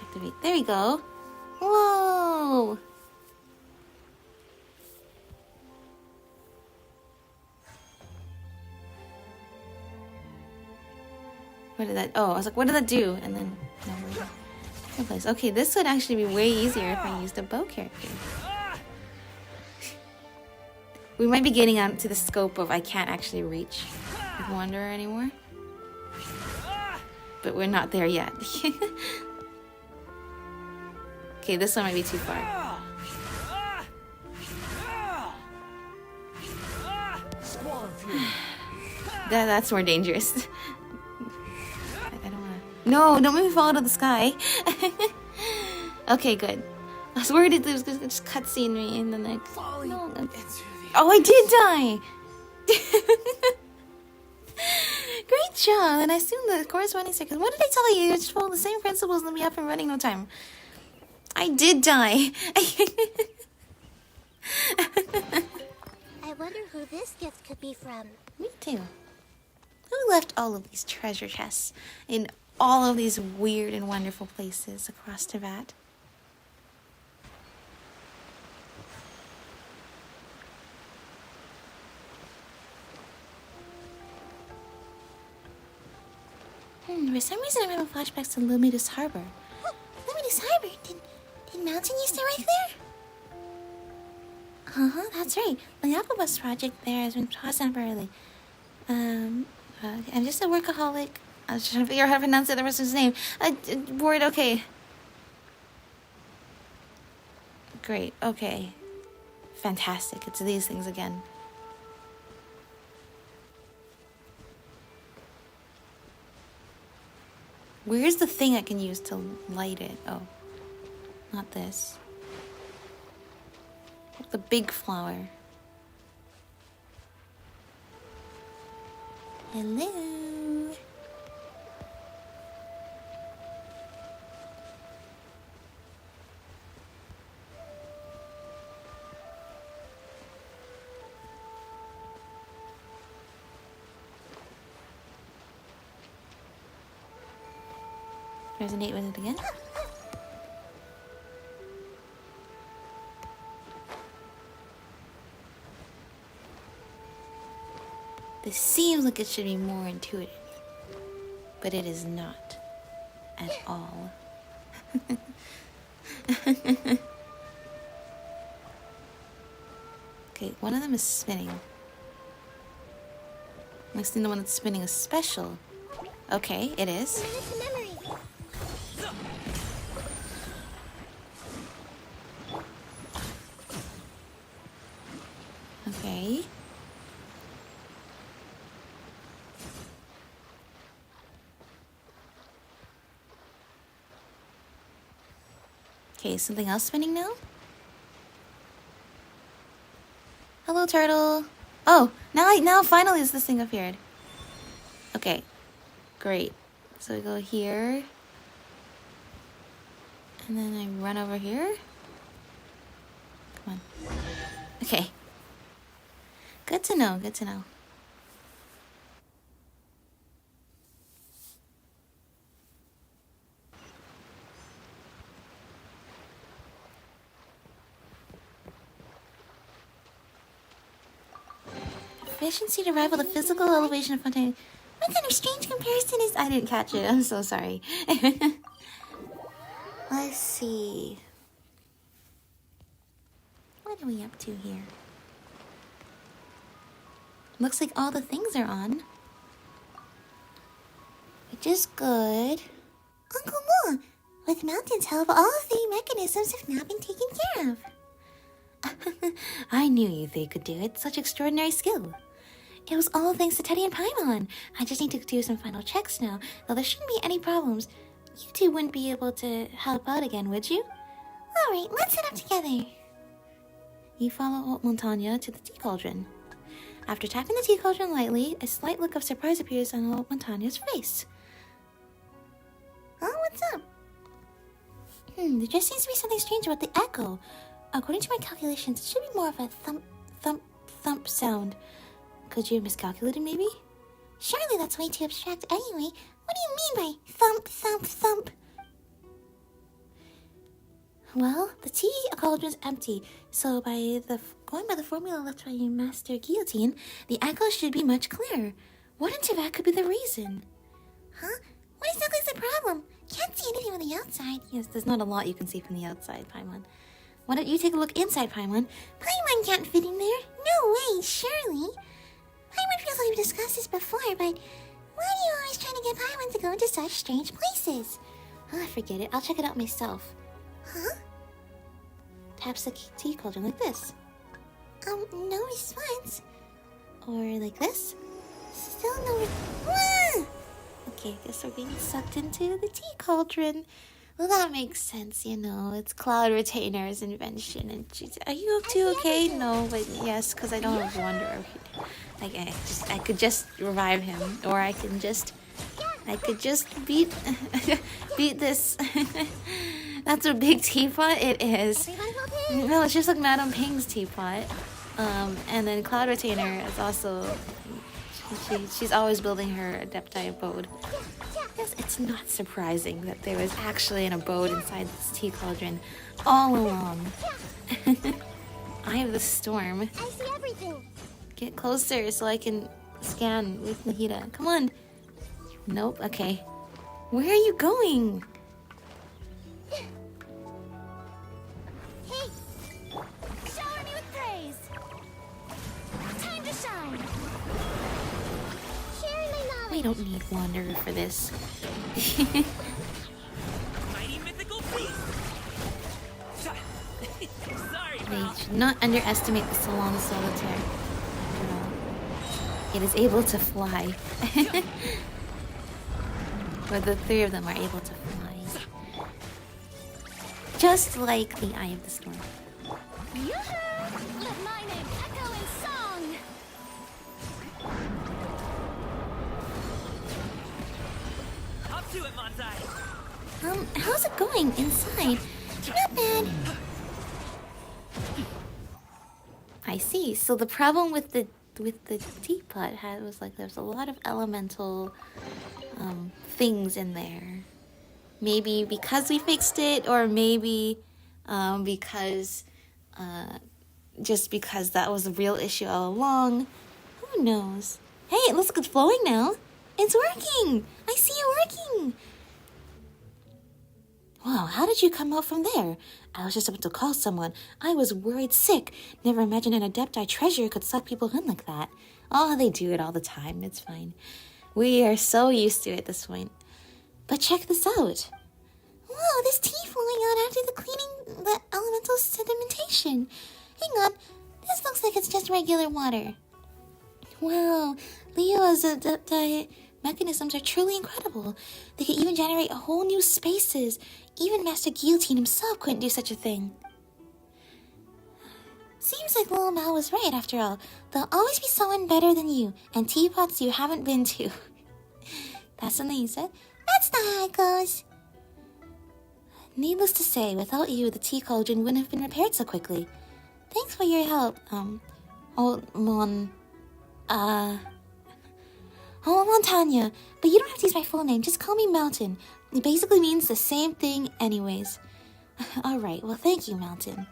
Activate. There we go. Whoa! What did that... Oh, I was like, what did that do? And then... No, place. Okay, this would actually be way easier if I used a bow character. We might be getting out to the scope of I can't actually reach with Wanderer anymore. But we're not there yet. Okay, this one might be too far. That's more dangerous. I don't wanna... No, don't make me fall out of the sky. Okay, good. I was worried it was gonna just cutscene me and then like... No. Oh, I did die! Great job! And I assume the corresponding seconds. What did I tell you? You just follow the same principles and be up and running no time. I did die. I wonder who this gift could be from. Me too. Who left all of these treasure chests in all of these weird and wonderful places across Teyvat? For some reason, I'm having flashbacks to Luminous Harbor. Luminous Harbor? Did Mountain used to work there? That's right. The Aquabus project there has been paused temporarily. I'm just a workaholic. I was trying to figure out how to pronounce the other person's name. Word, okay. Great, okay. Fantastic. It's these things again. Where's the thing I can use to light it? Oh, not this. The big flower. Hello. Resonate with it again. This seems like it should be more intuitive, but it is not at all. Okay, one of them is spinning. Next thing, the one that's spinning is special. Okay, it is. Okay. Okay, something else spinning now? Hello, turtle. Oh, now finally this thing appeared. Okay, great. So we go here. And then I run over here. Come on. Okay. Good to know, good to know. Efficiency to rival the physical elevation of Fontaine. What kind of strange comparison is... I didn't catch it, I'm so sorry. Let's see. What are we up to here? Looks like all the things are on. Which is good. Uncle Mo, with Mountain's help, all of the mechanisms have now been taken care of. I knew you they could do it. Such extraordinary skill. It was all thanks to Teddy and Paimon. I just need to do some final checks now. Though there shouldn't be any problems. You two wouldn't be able to help out again, would you? Alright, let's head up together. You follow Old Montagna to the tea cauldron. After tapping the tea cauldron lightly, a slight look of surprise appears on Old Montagna's face. Oh, what's up? There just seems to be something strange about the echo. According to my calculations, it should be more of a thump, thump, thump sound. Could you have miscalculated, maybe? Surely that's way too abstract anyway. What do you mean by thump, thump, thump? Well, the tea cauldron's empty, so going by the formula left by Master Guillotine, the echo should be much clearer. What into that could be the reason? Huh? What exactly is the problem? Can't see anything on the outside. Yes, there's not a lot you can see from the outside, Paimon. Why don't you take a look inside, Paimon? Paimon can't fit in there. No way, surely. Paimon feels like we've discussed this before, but why are you always trying to get Paimon to go into such strange places? Oh, forget it. I'll check it out myself. Huh? Taps the tea cauldron like this. No response. Or like this. Still no Okay, guess we're being sucked into the tea cauldron. Well, that makes sense, you know. It's Cloud Retainer's invention. And she's... Are you up to okay? No, but yes, because I don't have Wonder. Like, I could just revive him. Or I could just beat... beat this... That's a big teapot? It is. No, it's just like Madame Ping's teapot. And then Cloud Retainer is also... She's always building her Adepti abode. Yes, it's not surprising that there was actually an abode inside this tea cauldron all along. Eye of the Storm. I see everything. Get closer so I can scan with Nahida. Come on. Nope, okay. Where are you going? Hey! Shower me with praise! Time to shine! Sharing my knowledge! We don't need Wanderer for this. Mighty mythical beast! Sorry, They pal. should not underestimate the Salon Solitaire. It is able to fly. Or the three of them are able to fly. Just like the Eye of the Storm. Yoo-hoo! Let my name echo in song! Up to it, Montai! How's it going inside? Not bad. I see. So the problem with the teapot was like there's a lot of elemental things in there. Maybe because we fixed it, or maybe because just because that was a real issue all along. Who knows? Hey, it looks like it's flowing now. It's working. I see it working. Wow, how did you come out from there? I was just about to call someone. I was worried sick. Never imagined an Adepti treasure could suck people in like that. Oh, they do it all the time. It's fine. We are so used to it at this point. But check this out. Whoa, there's tea flowing out after the cleaning the elemental sedimentation. Hang on. This looks like it's just regular water. Wow, Leo's Adepti mechanisms are truly incredible. They could even generate whole new spaces. Even Master Guillotine himself couldn't do such a thing. Seems like Little Mal was right after all. There'll always be someone better than you, and teapots you haven't been to. That's something you said? That's not how it goes. Needless to say, without you, the tea cauldron wouldn't have been repaired so quickly. Thanks for your help, Montanya, but you don't have to use my full name, just call me Mountain. It basically means the same thing anyways. Alright, well thank you, Mountain.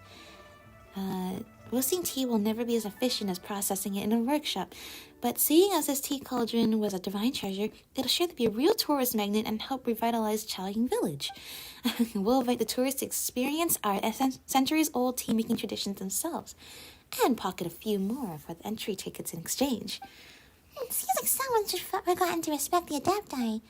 Roasting tea will never be as efficient as processing it in a workshop, but seeing as this tea cauldron was a divine treasure, it'll sure to be a real tourist magnet and help revitalize Chaoying Village. We'll invite the tourists to experience our centuries-old tea-making traditions themselves, and pocket a few more for the entry tickets in exchange. It seems like someone's just forgotten to respect the Adepti.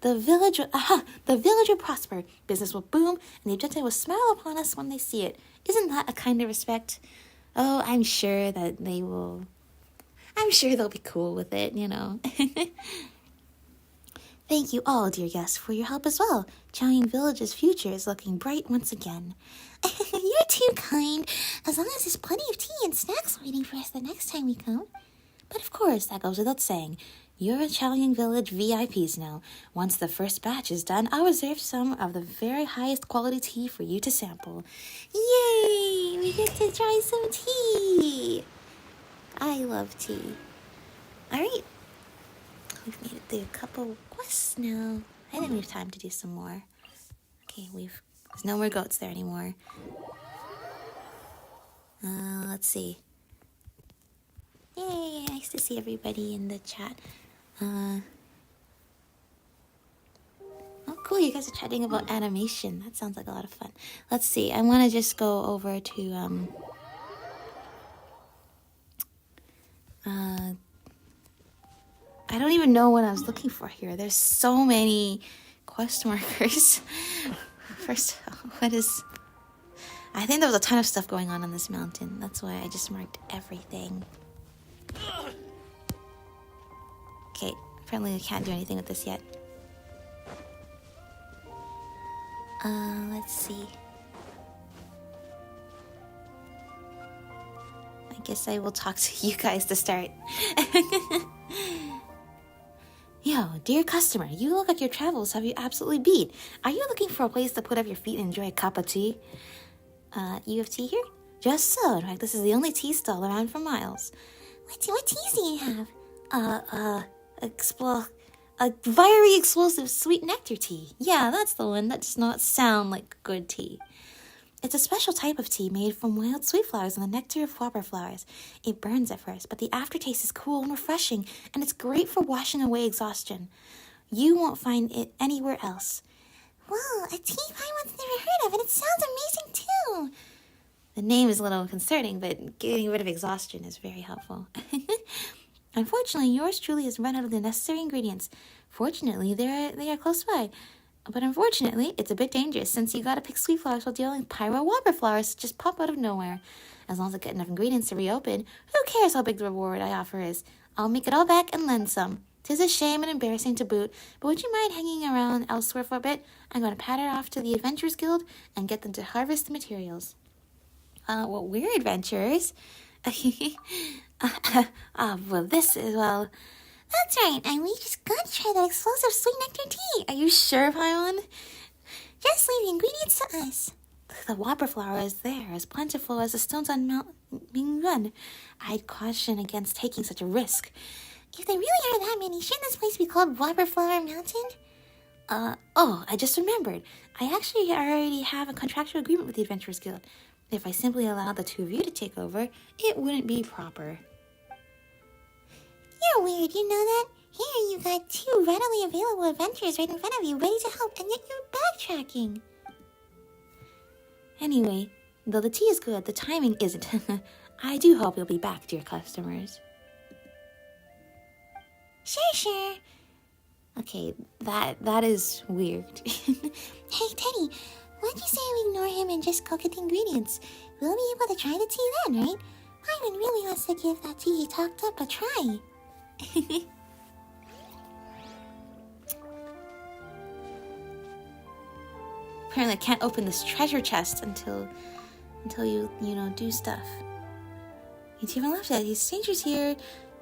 The village will prosper, business will boom, and the Adepti will smile upon us when they see it. Isn't that a kind of respect? Oh, I'm sure that they will. I'm sure they'll be cool with it, you know. Thank you all, dear guests, for your help as well. Chaoying Village's future is looking bright once again. You're too kind. As long as there's plenty of tea and snacks waiting for us the next time we come. But of course, that goes without saying. You're a Chaoying Village VIPs now. Once the first batch is done, I'll reserve some of the very highest quality tea for you to sample. Yay! We get to try some tea! I love tea. Alright. We've made it through a couple quests now. I think we have time to do some more. Okay, there's no more goats there anymore. Let's see. Yay, nice to see everybody in the chat. Oh, cool, you guys are chatting about animation. That sounds like a lot of fun. Let's see, I want to just go over to, I don't even know what I was looking for here. There's so many quest markers. First, I think there was a ton of stuff going on this mountain. That's why I just marked everything. Okay, apparently I can't do anything with this yet. Let's see. I guess I will talk to you guys to start. Yo, dear customer, you look like your travels have you absolutely beat. Are you looking for a place to put up your feet and enjoy a cup of tea? You have tea here? Just so. In fact, this is the only tea stall around for miles. What teas do you have? A very explosive sweet nectar tea. Yeah, that's the one. That does not sound like good tea. It's a special type of tea made from wild sweet flowers and the nectar of whopper flowers. It burns at first, but the aftertaste is cool and refreshing, and it's great for washing away exhaustion. You won't find it anywhere else. Whoa, a tea pie one's never heard of, and it sounds amazing too. The name is a little concerning, but getting rid of exhaustion is very helpful. Unfortunately, yours truly has run out of the necessary ingredients. Fortunately, they are close by. But unfortunately, it's a bit dangerous since you gotta pick sweet flowers while dealing with pyro whopper flowers that just pop out of nowhere. As long as I get enough ingredients to reopen, who cares how big the reward I offer is? I'll make it all back and then some. 'Tis a shame and embarrassing to boot, but would you mind hanging around elsewhere for a bit? I'm gonna patter off to the Adventurers Guild and get them to harvest the materials. Well, we're adventurers. Well, this is, well... That's right, and we just gotta try that explosive sweet nectar tea. Are you sure, Paimon? Just leave the ingredients to us. The whopper flower is there, as plentiful as the stones on Mount Mingyun. I'd caution against taking such a risk. If there really are that many, shouldn't this place be called Whopper Flower Mountain? I just remembered. I actually already have a contractual agreement with the Adventurers Guild. If I simply allowed the two of you to take over, it wouldn't be proper. You're weird, you know that? Here you got two readily available adventurers right in front of you, ready to help, and yet you're backtracking. Anyway, though the tea is good, the timing isn't. I do hope you'll be back, dear customers. Sure. Okay, that is weird. Hey, Teddy, why'd you say we ignore him and just go get the ingredients? We'll be able to try the tea then, right? Ivan really wants to give that tea he talked up a try. Apparently I can't open this treasure chest until you do stuff. You even left it. These strangers here,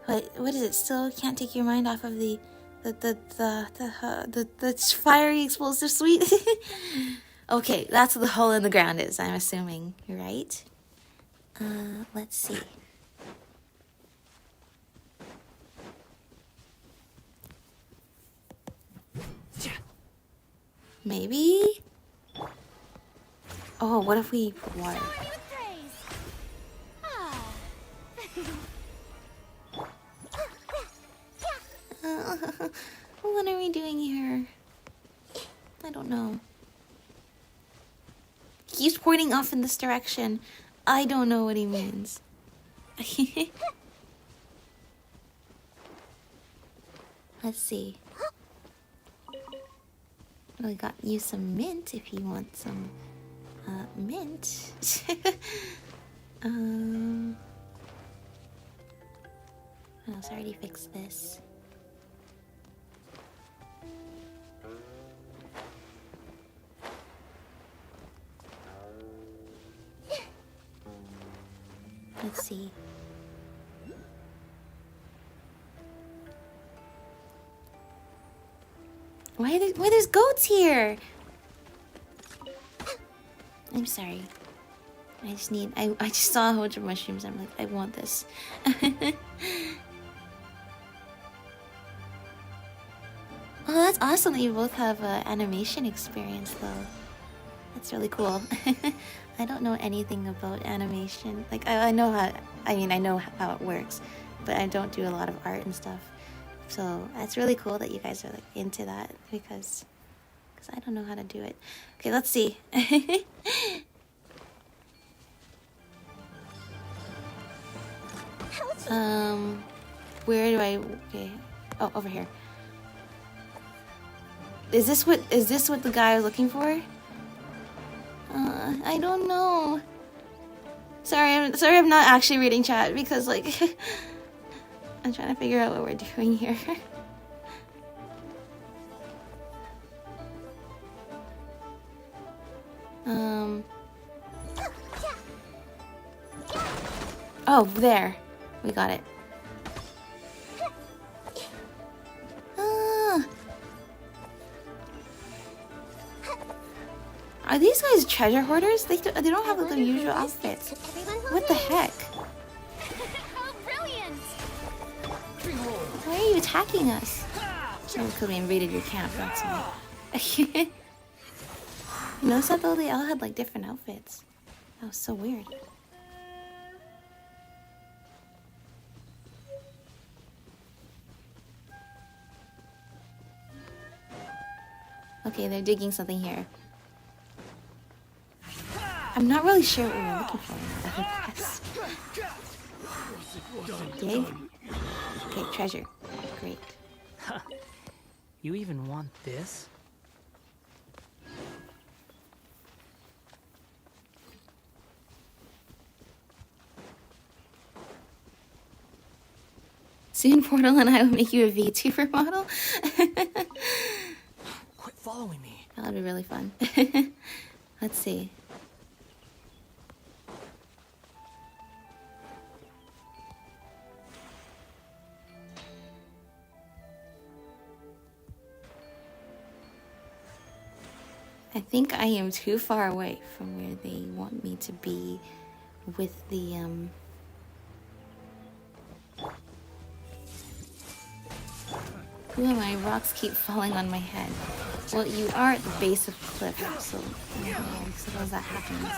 but what is it? Still can't take your mind off of the fiery explosive sweet. Okay, that's what the hole in the ground is, I'm assuming, right? Let's see. Maybe? Oh, what if we put water? What are we doing here? I don't know. He's pointing off in this direction. I don't know what he means. Let's see. We got you some mint if you want some mint. What else? I already fixed this. Let's see. Why there's goats here? I'm sorry. I just saw a whole bunch of mushrooms. I'm like, I want this. Oh, that's awesome that you both have animation experience, though. That's really cool. I don't know anything about animation. Like, I know how it works, but I don't do a lot of art and stuff. So that's really cool that you guys are like into that because I don't know how to do it. Okay, let's see. Where do I? Okay. Oh, over here. Is this what the guy was looking for? I don't know. Sorry, I'm not actually reading chat because like I'm trying to figure out what we're doing here. Oh, there. We got it. Are these guys treasure hoarders? They don't have their usual outfits. What the heck? How brilliant! Why are you attacking us? Oh, because we invaded your camp, that's why. You notice that though? They all had like different outfits. That was so weird. Okay, they're digging something here. I'm not really sure what we were looking for in that other quest. Jade? Okay, treasure. Great. You even want this? Soon Portal and I will make you a VTuber model. Quit following me. That would be really fun. Let's see. I think I am too far away from where they want me to be with the Who am I? Rocks keep falling on my head. Well, you are at the base of the cliff, so suppose that happens.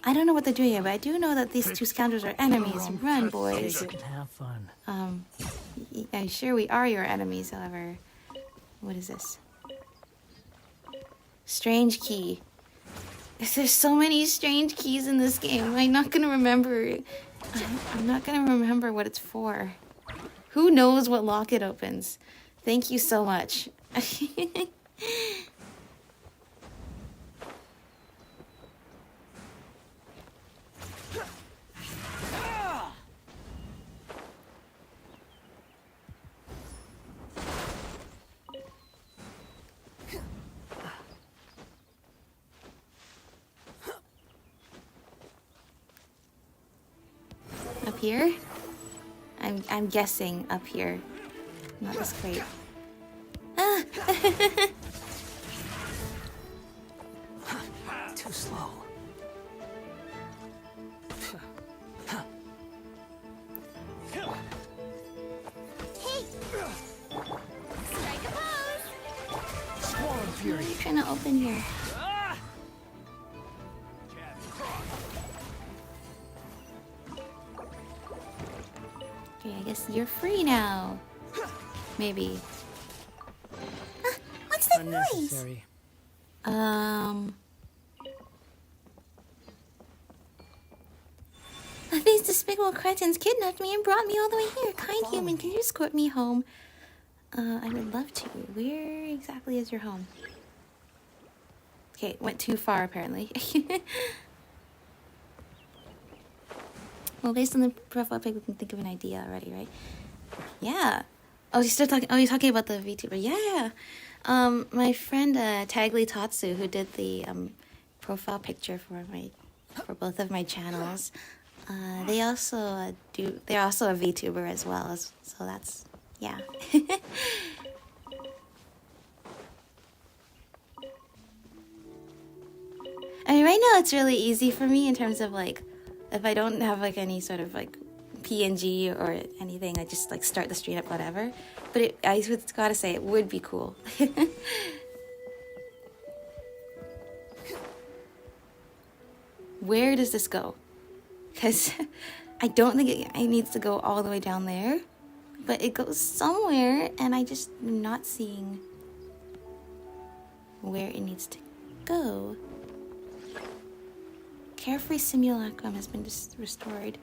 I don't know what they're doing here, but I do know that these two scoundrels are enemies. Run, boys. Take it and have fun. I'm sure we are your enemies, however. What is this? Strange key. There's so many strange keys in this game. I'm not gonna remember. I'm not gonna remember what it's for. Who knows what lock it opens? Thank you so much. Up here? I'm guessing up here. Not this crate. Ah! Too slow. Strike a pose. Squall and fury. What are you trying to open here? Okay, I guess you're free now. Maybe. What's that noise? Unnecessary. These despicable cretins kidnapped me and brought me all the way here. Kind human, can you escort me home? I would love to. Where exactly is your home? Okay, went too far apparently. Well, based on the profile pic, we can think of an idea already, right? Yeah. Oh, you're still talking. Oh, you're talking about the VTuber. Yeah. My friend Teddygal30, who did the profile picture for both of my channels. They also they're also a VTuber as well, so that's yeah. I mean, right now it's really easy for me in terms of like, if I don't have like any sort of like PNG or anything, I just like start the stream up, whatever. But I gotta say, it would be cool. Where does this go? Because I don't think it needs to go all the way down there, but it goes somewhere, and I just am not seeing where it needs to go. Carefree Simulacrum has been restored.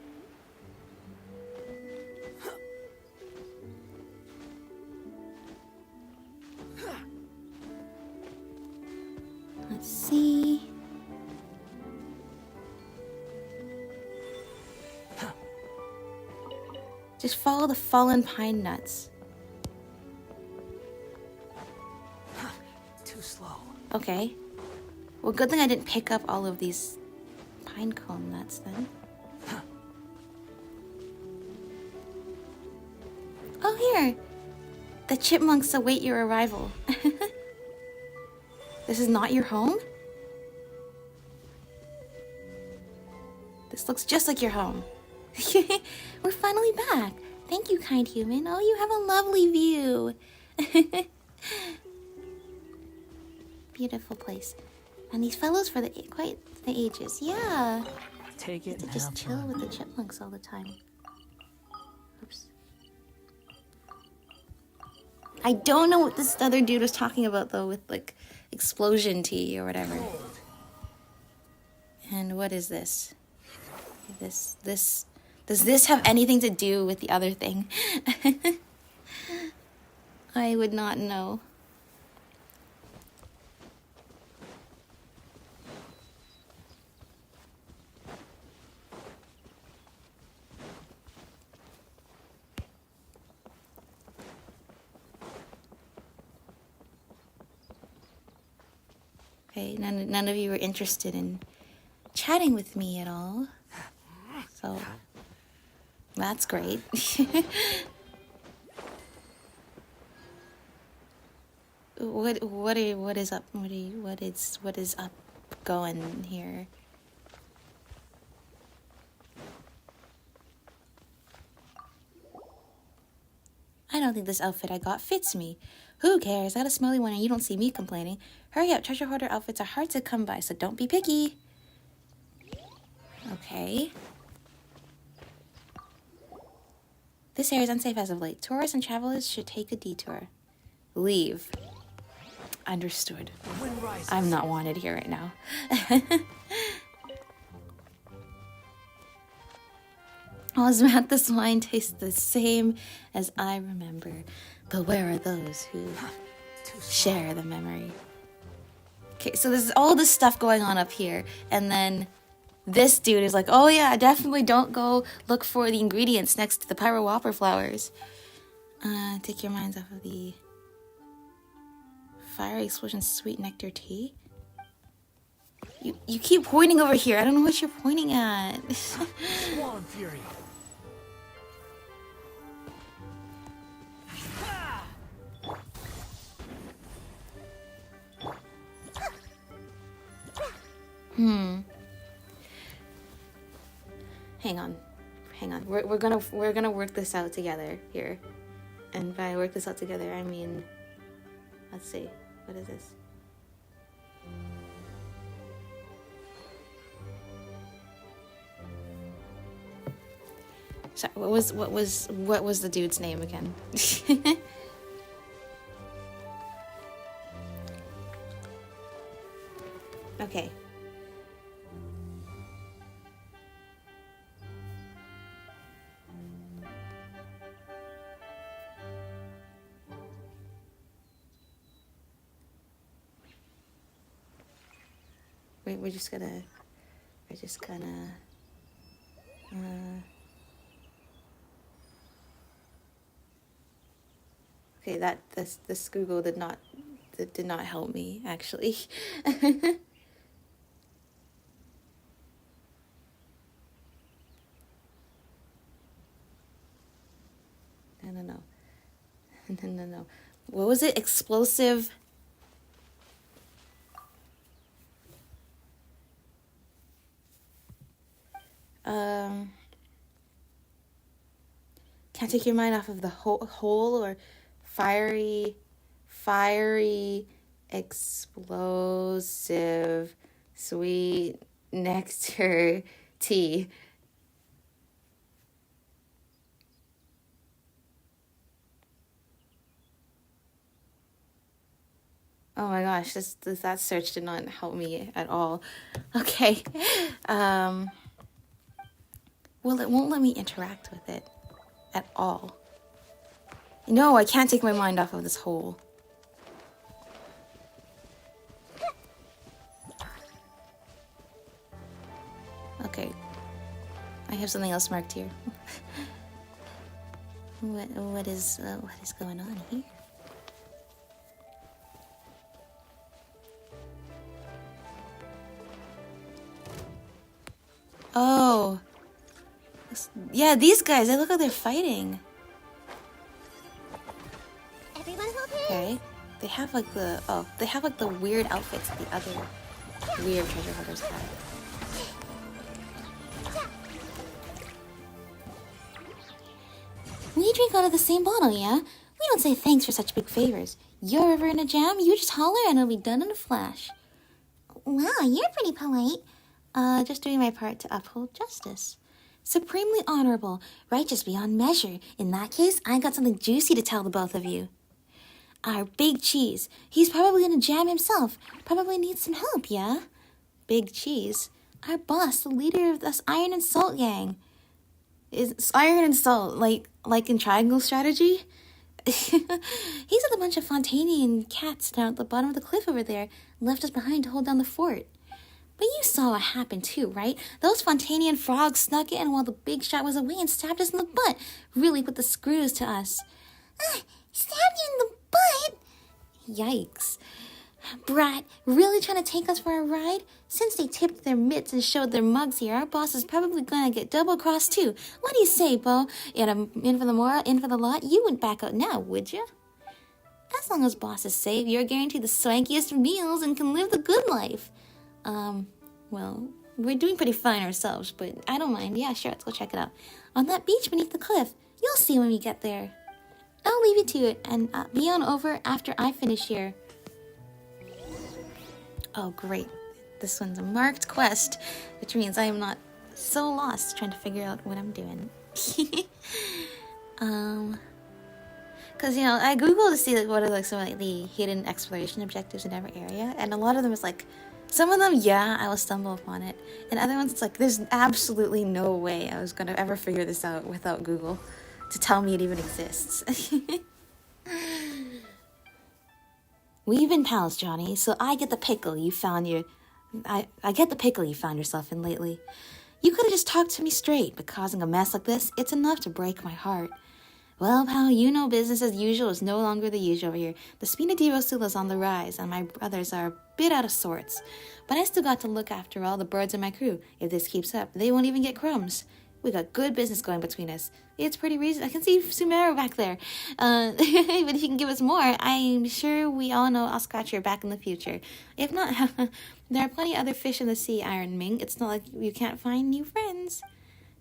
Let's see. Just follow the fallen pine nuts. Too slow. Okay. Well, good thing I didn't pick up all of these pine cone nuts then. Oh, here! The chipmunks await your arrival. This is not your home? This looks just like your home. We're finally back. Thank you, kind human. Oh, you have a lovely view. Beautiful place. And these fellows for quite the ages. Yeah. Take it To and just have chill fun. with the chipmunks all the time. Oops. I don't know what this other dude was talking about though, with like explosion tea or whatever. And what is this? This does this have anything to do with the other thing? I would not know. Okay, none of you were interested in chatting with me at all. So that's great. What is up? What is up going here? I don't think this outfit I got fits me. Who cares? I got a smelly one and you don't see me complaining. Hurry up, treasure hoarder outfits are hard to come by, so don't be picky. Okay. This area is unsafe as of late. Tourists and travelers should take a detour. Leave. Understood. I'm not wanted here right now. Osmat, this wine tastes the same as I remember. But where are those who share the memory? Okay, so there's all this stuff going on up here. And then this dude is like, oh yeah, definitely don't go look for the ingredients next to the pyro whopper flowers. Take your minds off of the fire explosion sweet nectar tea. You keep pointing over here. I don't know what you're pointing at. Swan Fury. Hang on. We're gonna work this out together here. And by work this out together, I mean, let's see. What is this? Sorry, what was the dude's name again? Okay. We're just gonna okay, this Google did not help me actually. No. What was it? Explosive. Can't take your mind off of the whole or fiery, explosive, sweet nectar tea. Oh my gosh, that search did not help me at all. Okay. Well, it won't let me interact with it at all. No, I can't take my mind off of this hole. Okay. I have something else marked here. What is going on here? Oh. Yeah, these guys, they look like they're fighting. Okay. They have like the weird outfits that the other weird treasure hunters have. We drink out of the same bottle, yeah? We don't say thanks for such big favors. You're ever in a jam, you just holler and it'll be done in a flash. Wow, you're pretty polite. Just doing my part to uphold justice. Supremely honorable, righteous beyond measure. In that case, I got something juicy to tell the both of you. Our Big Cheese. He's probably in a jam himself. Probably needs some help, yeah? Big Cheese? Our boss, the leader of this Iron and Salt gang. Is Iron and Salt like in Triangle Strategy? He's with a bunch of Fontanian cats down at the bottom of the cliff over there, left us behind to hold down the fort. But you saw what happened too, right? Those Fontanian frogs snuck in while the big shot was away and stabbed us in the butt. Really put the screws to us. Stabbed you in the butt? Yikes. Brat, really trying to take us for a ride? Since they tipped their mitts and showed their mugs here, our boss is probably gonna get double-crossed too. What do you say, Bo? In for the moral, in for the lot? You wouldn't back out now, would you? As long as boss is safe, you're guaranteed the swankiest meals and can live the good life. Well, we're doing pretty fine ourselves, but I don't mind. Yeah, sure, let's go check it out. On that beach beneath the cliff. You'll see when we get there. I'll leave you to it, and be on over after I finish here. Oh, great. This one's a marked quest, which means I am not so lost trying to figure out what I'm doing. Because, you know, I Googled to see, like, what are, like, some of, like, the hidden exploration objectives in every area, and a lot of them is, like, some of them, yeah, I will stumble upon it, and other ones, it's like, there's absolutely no way I was gonna ever figure this out without Google to tell me it even exists. We've been pals, Johnny, so I get the pickle you found I get the pickle you found yourself in lately. You could have just talked to me straight, but causing a mess like this, it's enough to break my heart. Well, pal, you know business as usual is no longer the usual over here. The Spina di Rosula's on the rise, and my brothers are a bit out of sorts. But I still got to look after all the birds in my crew. If this keeps up, they won't even get crumbs. We got good business going between us. It's pretty reasonable. I can see Sumero back there. But if you can give us more, I'm sure we all know I'll scratch your back in the future. If not, there are plenty of other fish in the sea, Iron Ming. It's not like you can't find new friends.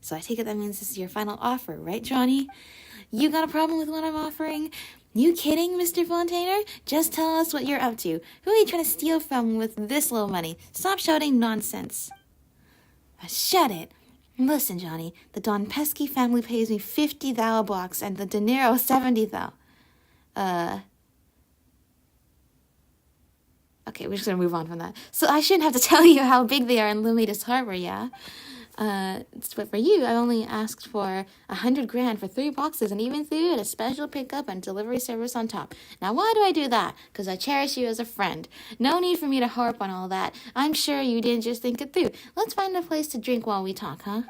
So I take it that means this is your final offer, right, Johnny? You got a problem with what I'm offering? You kidding, Mr. Fontainer? Just tell us what you're up to. Who are you trying to steal from with this little money? Stop shouting nonsense. Shut it. Listen, Johnny, the Don Pesky family pays me 50 thou blocks and the dinero 70 thou. Okay, we're just gonna move on from that. So I shouldn't have to tell you how big they are in Lumidas Harbor, yeah? But for you, I only asked for 100 grand for 3 boxes and even threw in a special pickup and delivery service on top. Now, why do I do that? Because I cherish you as a friend. No need for me to harp on all that. I'm sure you didn't just think it through. Let's find a place to drink while we talk, huh?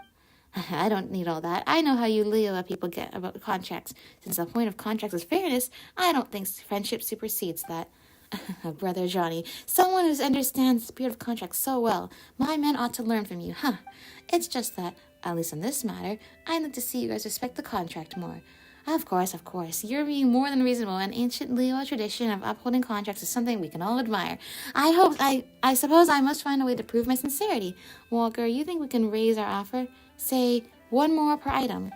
I don't need all that. I know how you Leo people get about contracts. Since the point of contracts is fairness, I don't think friendship supersedes that. Brother Johnny, someone who understands the spirit of contracts so well. My men ought to learn from you, huh? It's just that, at least in this matter, I'd like to see you guys respect the contract more. Of course. You're being more than reasonable, and ancient Leo tradition of upholding contracts is something we can all admire. I suppose I must find a way to prove my sincerity. Walker, you think we can raise our offer? Say, 1 more per item.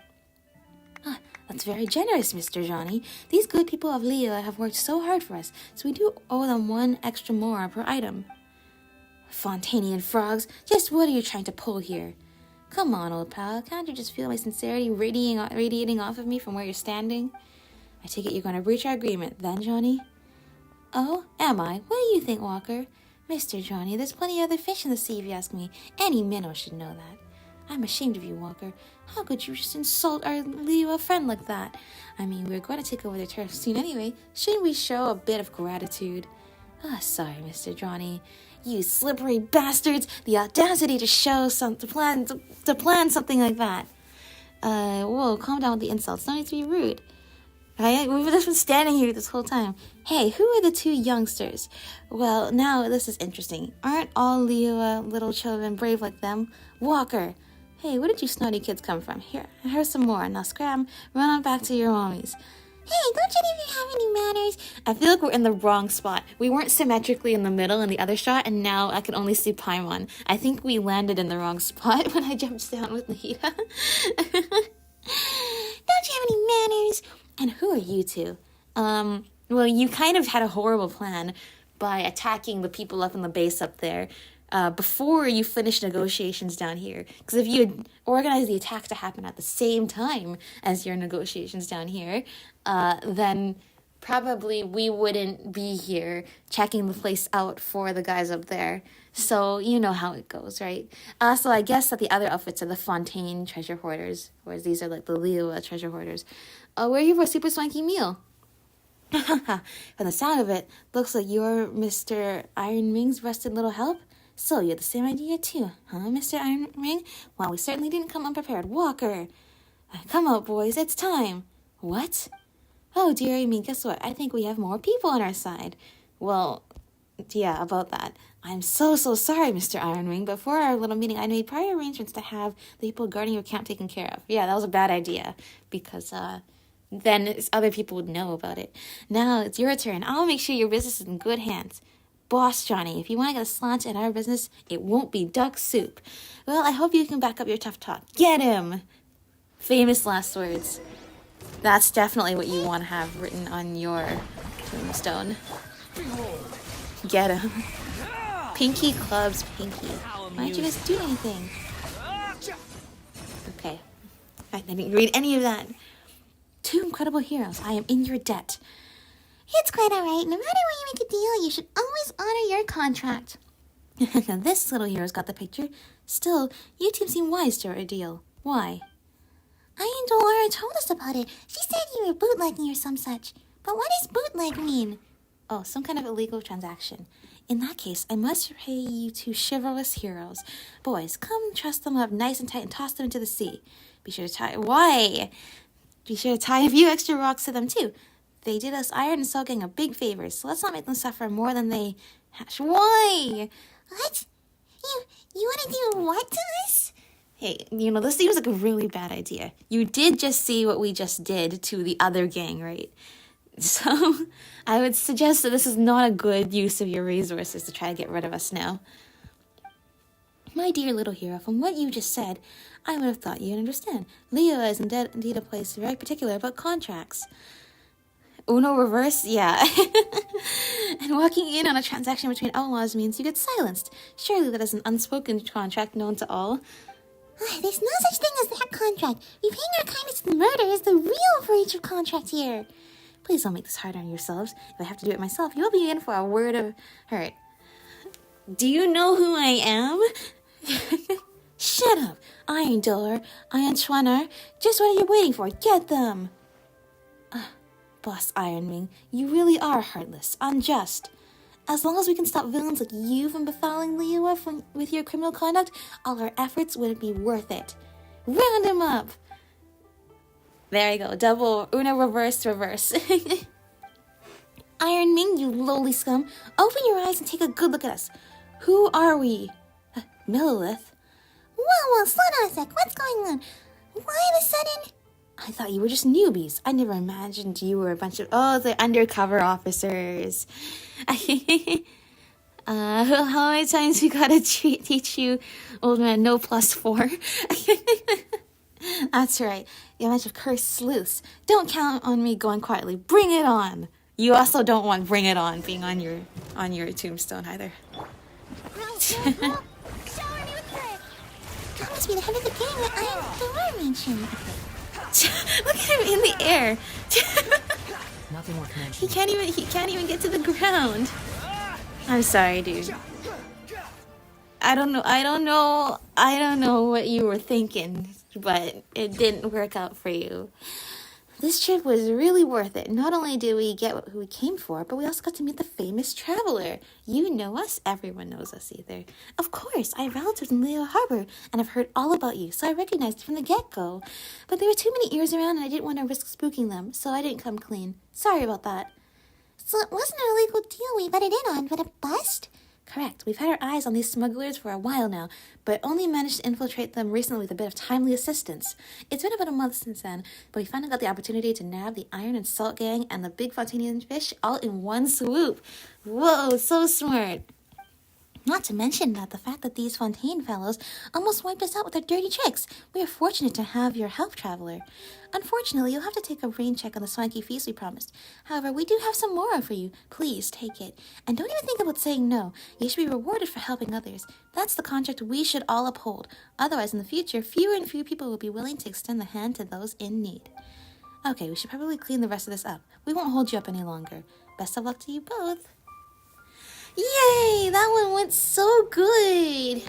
That's very generous, Mr. Johnny. These good people of Leo have worked so hard for us, so we do owe them 1 extra more per item. Fontanian frogs, just what are you trying to pull here? Come on, old pal, can't you just feel my sincerity radiating off of me from where you're standing? I take it you're going to breach our agreement, then, Johnny? Oh, am I? What do you think, Walker? Mr. Johnny, there's plenty of other fish in the sea, if you ask me. Any minnow should know that. I'm ashamed of you, Walker. How could you just insult our Leo friend like that? I mean, we're going to take over the turf soon anyway. Shouldn't we show a bit of gratitude? Sorry, Mr. Johnny. You slippery bastards! The audacity to plan something like that. Whoa, calm down with the insults. No need to be rude. We've just been standing here this whole time. Hey, who are the 2 youngsters? Well, now this is interesting. Aren't all Leo little children brave like them? Walker! Hey, where did you snotty kids come from? Here's some more. Now scram, run on back to your mommies. Hey, don't you even have any manners? I feel like we're in the wrong spot. We weren't symmetrically in the middle in the other shot, and now I can only see Paimon. I think we landed in the wrong spot when I jumped down with Nahida. Don't you have any manners? And who are you 2? Well, you kind of had a horrible plan by attacking the people up in the base up there before you finished negotiations down here. Because if you had organized the attack to happen at the same time as your negotiations down here, then probably we wouldn't be here checking the place out for the guys up there. So you know how it goes, right? So I guess that the other outfits are the Fontaine treasure hoarders, whereas these are like the Liyue treasure hoarders. We're here for a super swanky meal. From the sound of it, looks like you're Mr. Iron Ming's rusted little help. So you had the same idea too, huh, Mr. Iron Ming? Well, we certainly didn't come unprepared. Walker! Come out, boys, it's time. What? Oh dear, I mean, guess what? I think we have more people on our side. Well, yeah, about that. I'm so sorry, Mr. Ironwing. Before our little meeting, I made prior arrangements to have the people guarding your camp taken care of. Yeah, that was a bad idea, because then other people would know about it. Now it's your turn. I'll make sure your business is in good hands. Boss Johnny, if you want to get a slant at our business, it won't be duck soup. Well, I hope you can back up your tough talk. Get him! Famous last words. That's definitely what you want to have written on your tombstone. Get him. Pinky clubs Pinky. Why don't you guys do anything? Okay. I didn't read any of that. 2 incredible heroes. I am in your debt. It's quite alright. No matter when you make a deal, you should always honor your contract. This little hero's got the picture. Still, you two seem wise to our deal. Why? Iron Dolora told us about it. She said you were bootlegging or some such. But what does bootleg mean? Oh, some kind of illegal transaction. In that case, I must pay you 2 chivalrous heroes. Boys, come truss them up nice and tight and toss them into the sea. Be sure to tie... Why? Be sure to tie a few extra rocks to them, too. They did us Iron and Soul Gang a big favor, so let's not make them suffer more than they... Why? What? You want to do what to us? Hey, this seems like a really bad idea. You did just see what we just did to the other gang, right? So, I would suggest that this is not a good use of your resources to try to get rid of us now. My dear little hero, from what you just said, I would have thought you'd understand. Liyue is indeed a place very particular about contracts. Uno reverse? Yeah. And walking in on a transaction between outlaws means you get silenced. Surely that is an unspoken contract known to all. There's no such thing as that contract. Repaying our kindness to the murder is the real breach of contract here. Please don't make this hard on yourselves. If I have to do it myself, you'll be in for a word of hurt. Do you know who I am? Shut up. Iron Dollar, Iron Schwanner. Just what are you waiting for? Get them. Boss Ironwing, you really are heartless, unjust. As long as we can stop villains like you from befouling Liyue with your criminal conduct, all our efforts would be worth it. Round him up! There you go, double, Uno reverse. Iron Ming, you lowly scum, open your eyes and take a good look at us. Who are we? Millilith? Whoa, slow down a sec, what's going on? Why the sudden... I thought you were just newbies. I never imagined you were a bunch of... Oh, the undercover officers. How many times we gotta teach you, old man, no +4? That's right. You're a bunch of cursed sleuths. Don't count on me going quietly. Bring it on. You also don't want "bring it on" being on your tombstone either. Shower me with praise. That must be the head of the gang that Iron mentioned. Look at him in the air. Nothing worth mentioning. He can't even get to the ground. I'm sorry, dude. I don't know what you were thinking, but it didn't work out for you. This trip was really worth it. Not only did we get who we came for, but we also got to meet the famous traveler. You know us. Everyone knows us either. Of course, I have relatives in Liyue Harbor, and I've heard all about you, so I recognized you from the get-go. But there were too many ears around, and I didn't want to risk spooking them, so I didn't come clean. Sorry about that. So it wasn't an illegal deal we butted in on, but a bust? Correct. We've had our eyes on these smugglers for a while now, but only managed to infiltrate them recently with a bit of timely assistance. It's been about a month since then, but we finally got the opportunity to nab the Iron and Salt Gang and the big Fontanian fish all in one swoop. Whoa, so smart. Not to mention that the fact that these Fontaine fellows almost wiped us out with their dirty tricks. We are fortunate to have your help, traveler. Unfortunately, you'll have to take a rain check on the swanky feast we promised. However, we do have some more for you. Please take it. And don't even think about saying no. You should be rewarded for helping others. That's the contract we should all uphold. Otherwise, in the future, fewer and fewer people will be willing to extend the hand to those in need. Okay, we should probably clean the rest of this up. We won't hold you up any longer. Best of luck to you both. Yay! That one went so good!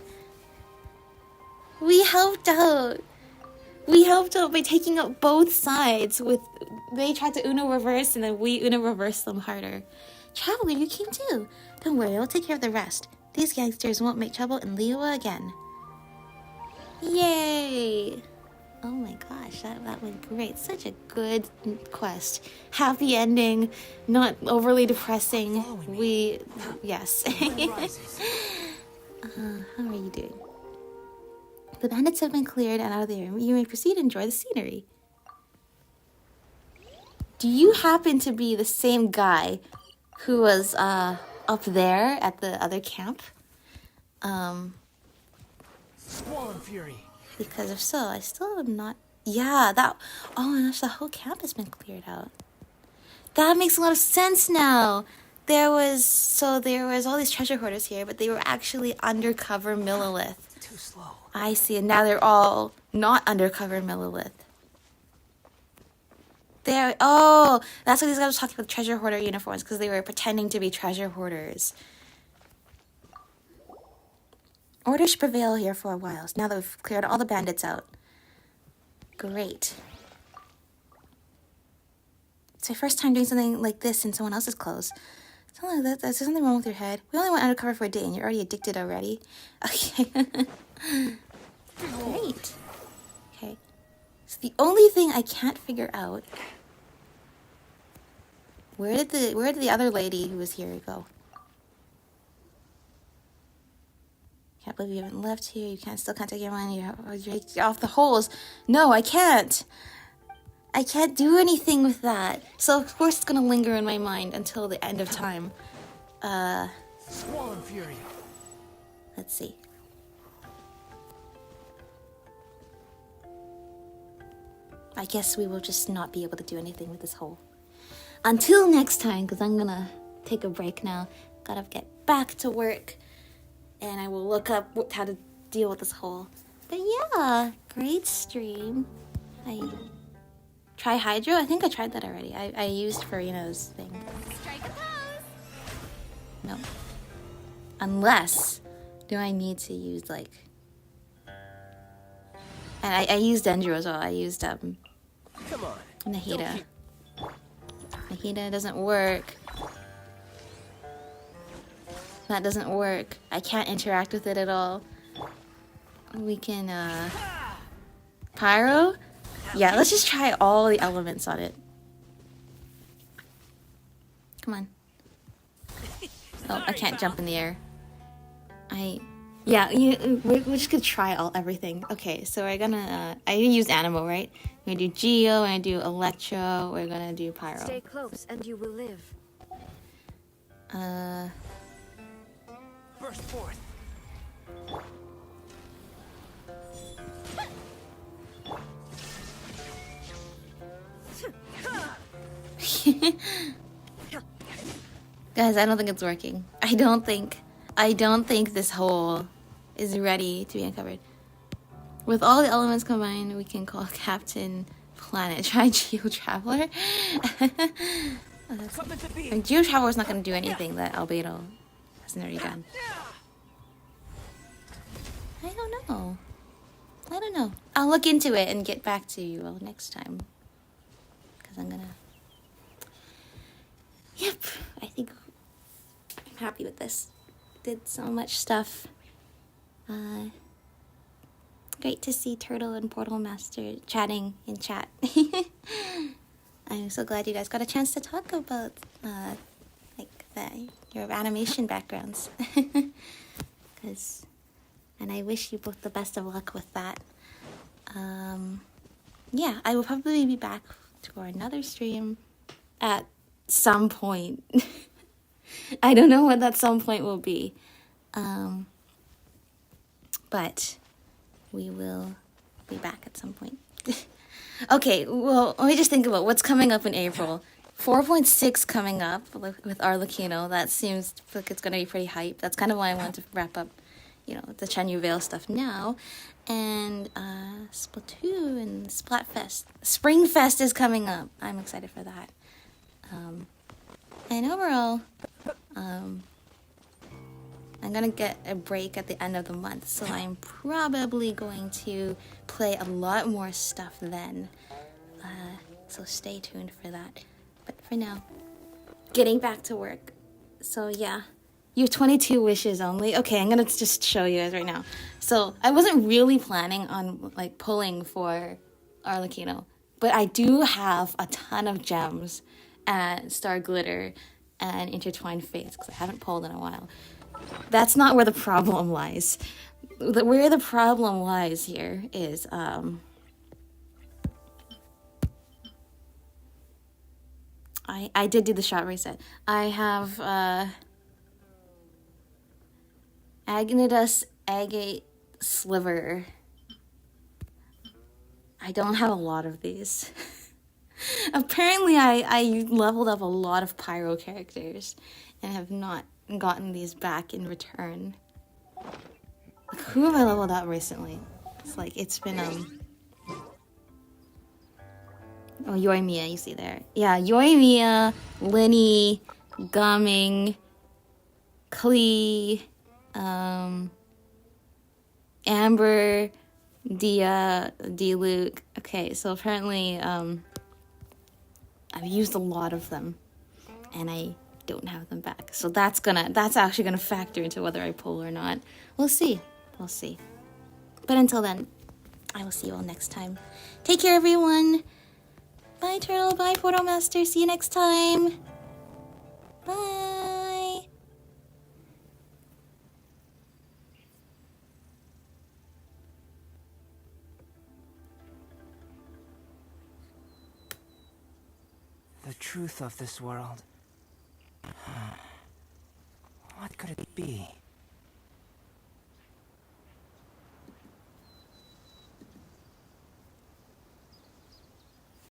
We helped out. We helped out by taking out both sides with... They tried to Uno reverse and then we Uno reversed them harder. Traveler, you came too. Don't worry, I'll take care of the rest. These gangsters won't make trouble in Liyue again. Yay! Oh my gosh, that went great. Such a good quest. Happy ending, not overly depressing. Yes. How are you doing? The bandits have been cleared and out of the area. You may proceed to enjoy the scenery. Do you happen to be the same guy who was up there at the other camp? Squall Fury. Because if so, I still am not... Yeah, that... Oh my gosh, the whole camp has been cleared out. That makes a lot of sense now. There was all these treasure hoarders here, but they were actually undercover Millilith. Too slow. I see, and now they're all not undercover Millilith. Oh, that's why these guys were talking about treasure hoarder uniforms, because they were pretending to be treasure hoarders. Order should prevail here for a while, now that we've cleared all the bandits out. Great. It's my first time doing something like this in someone else's clothes. There's something wrong with your head. We only went undercover for a day and you're already addicted already. Okay. Great. Okay. So the only thing I can't figure out... Where did the other lady who was here go? Can't believe you haven't left here. You still can't take your money. You're off the holes. No, I can't. I can't do anything with that. So of course it's gonna linger in my mind until the end of time. Squall Fury. Let's see. I guess we will just not be able to do anything with this hole. Until next time, because I'm gonna take a break now. Gotta get back to work. And I will look up how to deal with this hole. But yeah, great stream. Try Hydro? I think I tried that already. I used Farina's thing. Strike a pose. No. Unless, do I need to use like... And I used Dendro as well. I used Come on. Nahida. Nahida doesn't work. That doesn't work. I can't interact with it at all. We can, Pyro? Yeah, let's just try all the elements on it. Come on. Oh, I can't jump in the air. Yeah, we're just gonna try everything. Okay, so we're gonna, I use Animal, right? We're gonna do Geo, we're gonna do Electro, we're gonna do Pyro. Stay close and you will live. Burst forth. Guys, I don't think it's working. I don't think this hole is ready to be uncovered. With all the elements combined, we can call Captain Planet. Try Geo Traveler. Geo Traveler is not going to do anything that Albedo hasn't already done. I don't know. I'll look into it and get back to you all next time. Because I'm gonna... Yep, I think I'm happy with this. Did so much stuff. Great to see Turtle and Portal Master chatting in chat. I'm so glad you guys got a chance to talk about your animation backgrounds. And I wish you both the best of luck with that. Yeah, I will probably be back for another stream at some point. I don't know what that some point will be. But we will be back at some point. Okay, well, let me just think about what's coming up in April. 4.6 coming up with Arlecchino. That seems like it's going to be pretty hype. That's kind of why I wanted to wrap up you know, the Chenyu Vale stuff now. And Splatoon and Splatfest. Springfest is coming up. I'm excited for that. And overall, I'm gonna get a break at the end of the month, so I'm probably going to play a lot more stuff then. So stay tuned for that. But for now, getting back to work. So yeah, you have 22 wishes only. Okay, I'm gonna just show you guys right now. So I wasn't really planning on like pulling for Arlecchino, but I do have a ton of gems and Star Glitter and Intertwined Fates because I haven't pulled in a while. That's not where the problem lies. Where the problem lies here is I did do the shot reset. I have Agnetus Agate Sliver. I don't have a lot of these. Apparently I leveled up a lot of Pyro characters and have not gotten these back in return. Like, who have I leveled up recently? It's like, it's been, oh, Yoimiya, you see there. Yeah, Yoimiya, Linny, Gumming, Klee, Amber, Dia, D-Luke. Okay, so apparently, I've used a lot of them, and I don't have them back. So that's actually gonna factor into whether I pull or not. We'll see. We'll see. But until then, I will see you all next time. Take care, everyone. Bye, Turtle. Bye, Portal Master. See you next time. Bye. The truth of this world. What could it be?